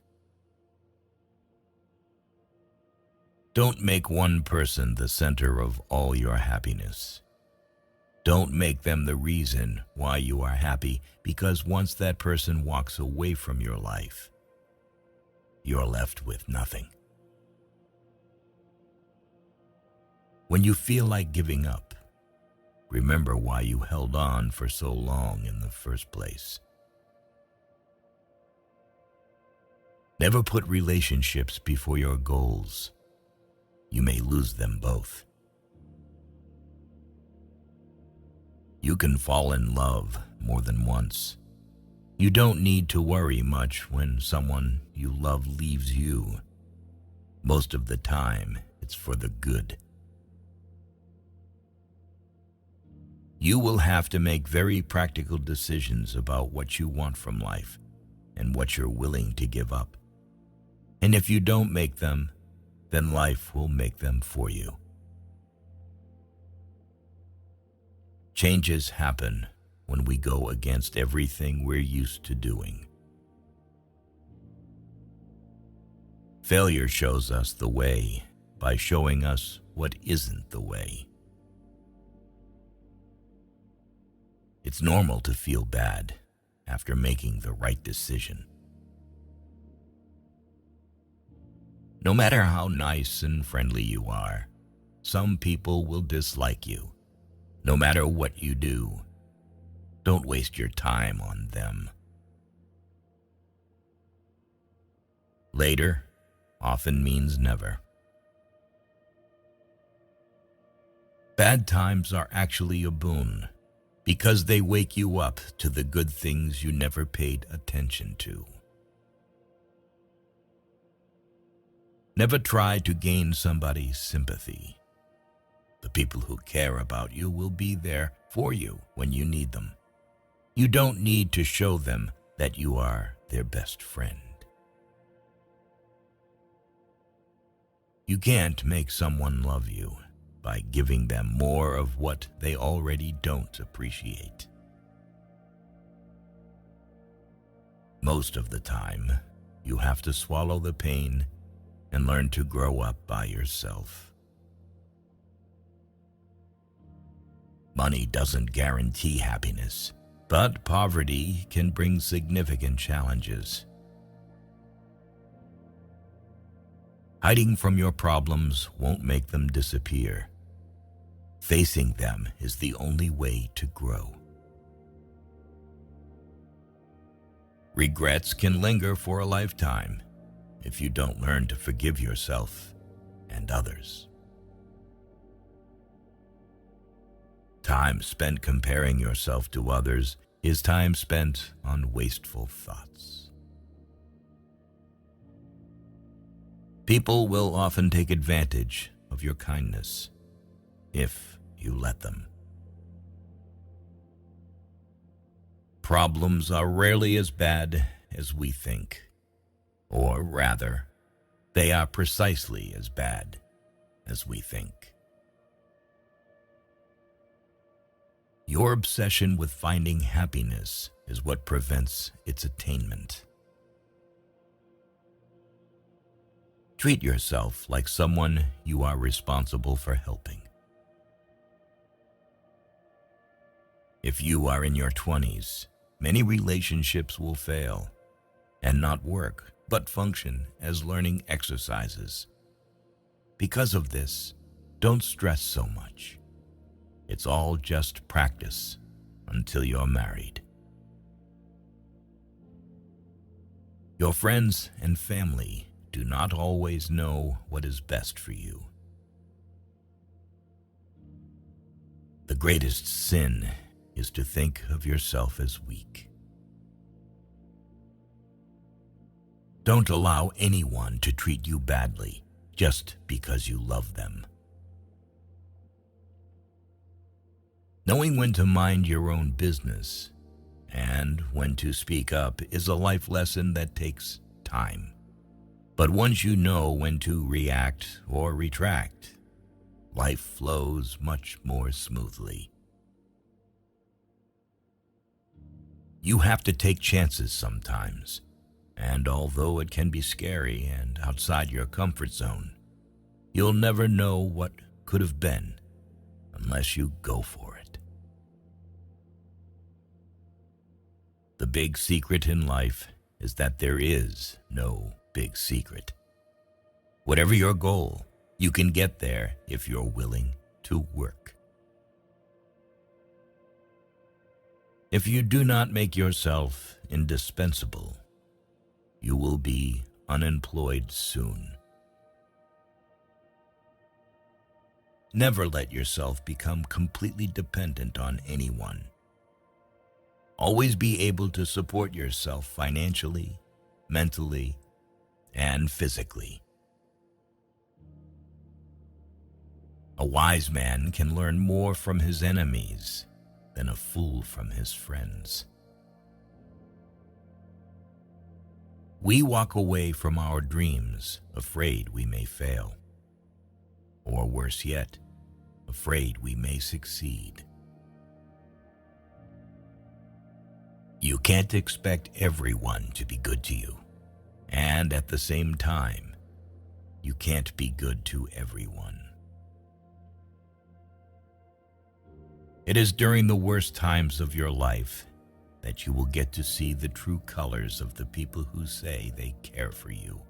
Don't make one person the center of all your happiness. Don't make them the reason why you are happy, because once that person walks away from your life, you're left with nothing. When you feel like giving up, remember why you held on for so long in the first place. Never put relationships before your goals. You may lose them both. You can fall in love more than once. You don't need to worry much when someone you love leaves you. Most of the time, it's for the good. You will have to make very practical decisions about what you want from life and what you're willing to give up. And if you don't make them, then life will make them for you. Changes happen when we go against everything we're used to doing. Failure shows us the way by showing us what isn't the way. It's normal to feel bad after making the right decision. No matter how nice and friendly you are, some people will dislike you. No matter what you do, don't waste your time on them. Later often means never. Bad times are actually a boon because they wake you up to the good things you never paid attention to. Never try to gain somebody's sympathy. The people who care about you will be there for you when you need them. You don't need to show them that you are their best friend. You can't make someone love you by giving them more of what they already don't appreciate. Most of the time, you have to swallow the pain and learn to grow up by yourself. Money doesn't guarantee happiness, but poverty can bring significant challenges. Hiding from your problems won't make them disappear. Facing them is the only way to grow. Regrets can linger for a lifetime if you don't learn to forgive yourself and others. Time spent comparing yourself to others is time spent on wasteful thoughts. People will often take advantage of your kindness if you let them. Problems are rarely as bad as we think. Or rather, they are precisely as bad as we think. Your obsession with finding happiness is what prevents its attainment. Treat yourself like someone you are responsible for helping. If you are in your 20s, many relationships will fail and not work, but function as learning exercises. Because of this, don't stress so much. It's all just practice until you're married. Your friends and family do not always know what is best for you. The greatest sin is to think of yourself as weak. Don't allow anyone to treat you badly just because you love them. Knowing when to mind your own business and when to speak up is a life lesson that takes time. But once you know when to react or retract, life flows much more smoothly. You have to take chances sometimes. And although it can be scary and outside your comfort zone, you'll never know what could have been unless you go for it. The big secret in life is that there is no big secret. Whatever your goal, you can get there if you're willing to work. If you do not make yourself indispensable, you will be unemployed soon. Never let yourself become completely dependent on anyone. Always be able to support yourself financially, mentally, and physically. A wise man can learn more from his enemies than a fool from his friends. We walk away from our dreams, afraid we may fail. Or worse yet, afraid we may succeed. You can't expect everyone to be good to you. And at the same time, you can't be good to everyone. It is during the worst times of your life that you will get to see the true colors of the people who say they care for you.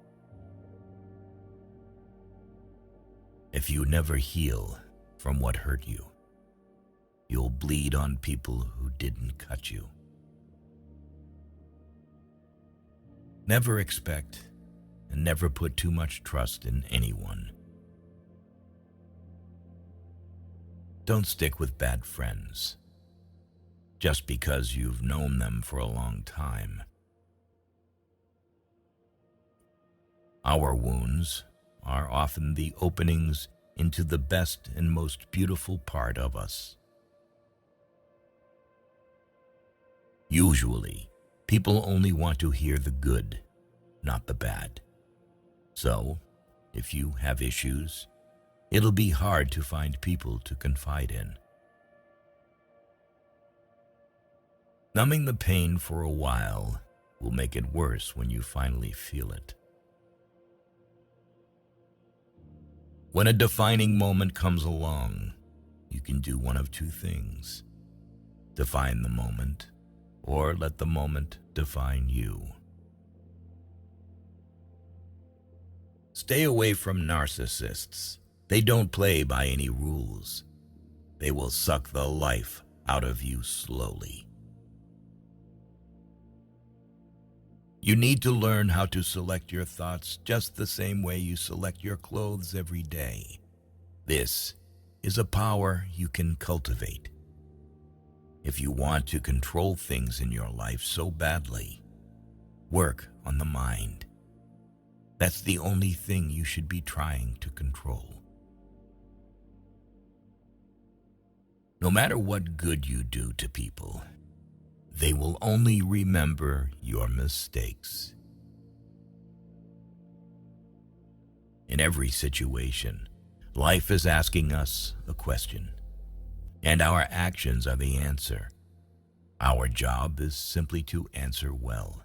If you never heal from what hurt you, you'll bleed on people who didn't cut you. Never expect and never put too much trust in anyone. Don't stick with bad friends just because you've known them for a long time. Our wounds are often the openings into the best and most beautiful part of us. Usually, people only want to hear the good, not the bad. So, if you have issues, it'll be hard to find people to confide in. Numbing the pain for a while will make it worse when you finally feel it. When a defining moment comes along, you can do one of two things: define the moment, or let the moment define you. Stay away from narcissists. They don't play by any rules. They will suck the life out of you slowly. You need to learn how to select your thoughts just the same way you select your clothes every day. This is a power you can cultivate. If you want to control things in your life so badly, work on the mind. That's the only thing you should be trying to control. No matter what good you do to people, they will only remember your mistakes. In every situation, life is asking us a question, and our actions are the answer. Our job is simply to answer well.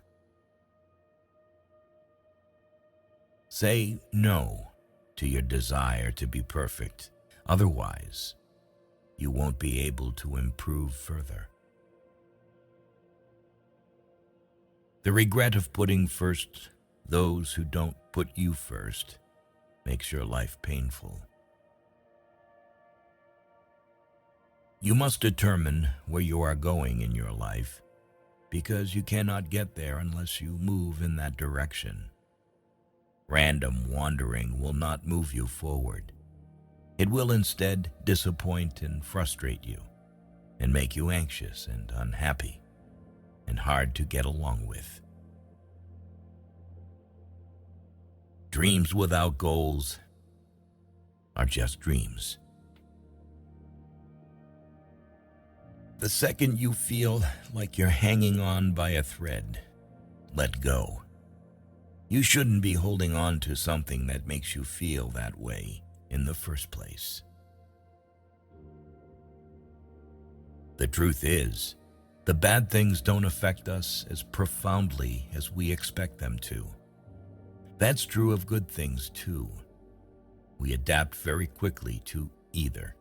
Say no to your desire to be perfect. Otherwise, you won't be able to improve further. The regret of putting first those who don't put you first makes your life painful. You must determine where you are going in your life, because you cannot get there unless you move in that direction. Random wandering will not move you forward. It will instead disappoint and frustrate you, and make you anxious and unhappy, and hard to get along with. Dreams without goals are just dreams. The second you feel like you're hanging on by a thread, let go. You shouldn't be holding on to something that makes you feel that way in the first place. The truth is, the bad things don't affect us as profoundly as we expect them to. That's true of good things too. We adapt very quickly to either.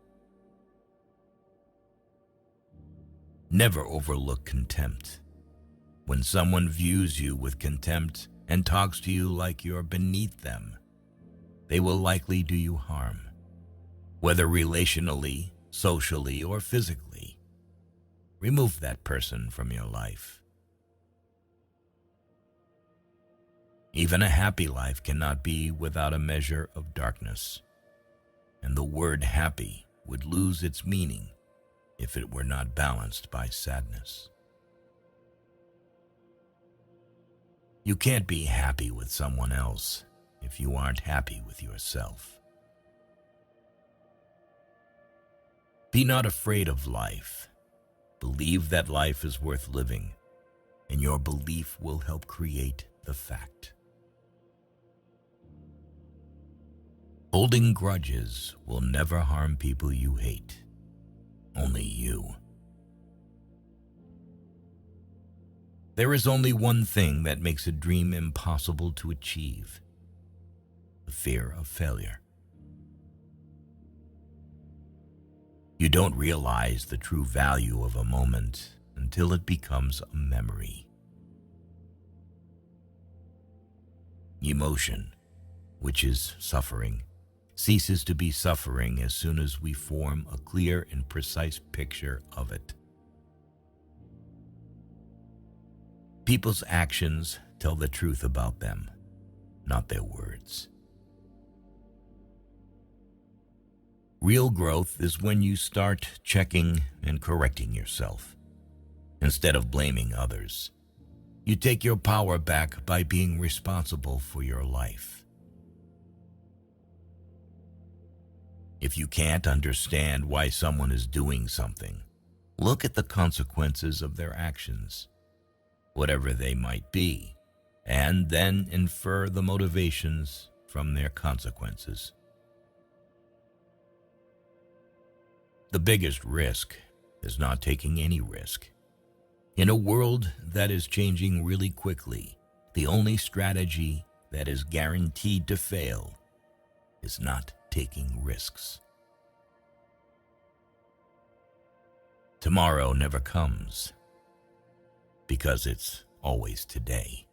Never overlook contempt. When someone views you with contempt and talks to you like you're beneath them, they will likely do you harm, whether relationally, socially, or physically. Remove that person from your life. Even a happy life cannot be without a measure of darkness, and the word happy would lose its meaning if it were not balanced by sadness. You can't be happy with someone else if you aren't happy with yourself. Be not afraid of life. Believe that life is worth living, and your belief will help create the fact. Holding grudges will never harm people you hate, 'only' you. There is only one thing that makes a dream impossible to achieve: the fear of failure. You don't realize the true value of a moment until it becomes a memory. Emotion, which is suffering, ceases to be suffering as soon as we form a clear and precise picture of it. People's actions tell the truth about them, not their words. Real growth is when you start checking and correcting yourself. Instead of blaming others, you take your power back by being responsible for your life. If you can't understand why someone is doing something, look at the consequences of their actions, whatever they might be, and then infer the motivations from their consequences. The biggest risk is not taking any risk. In a world that is changing really quickly, the only strategy that is guaranteed to fail is not taking risks. Tomorrow never comes, because it's always today.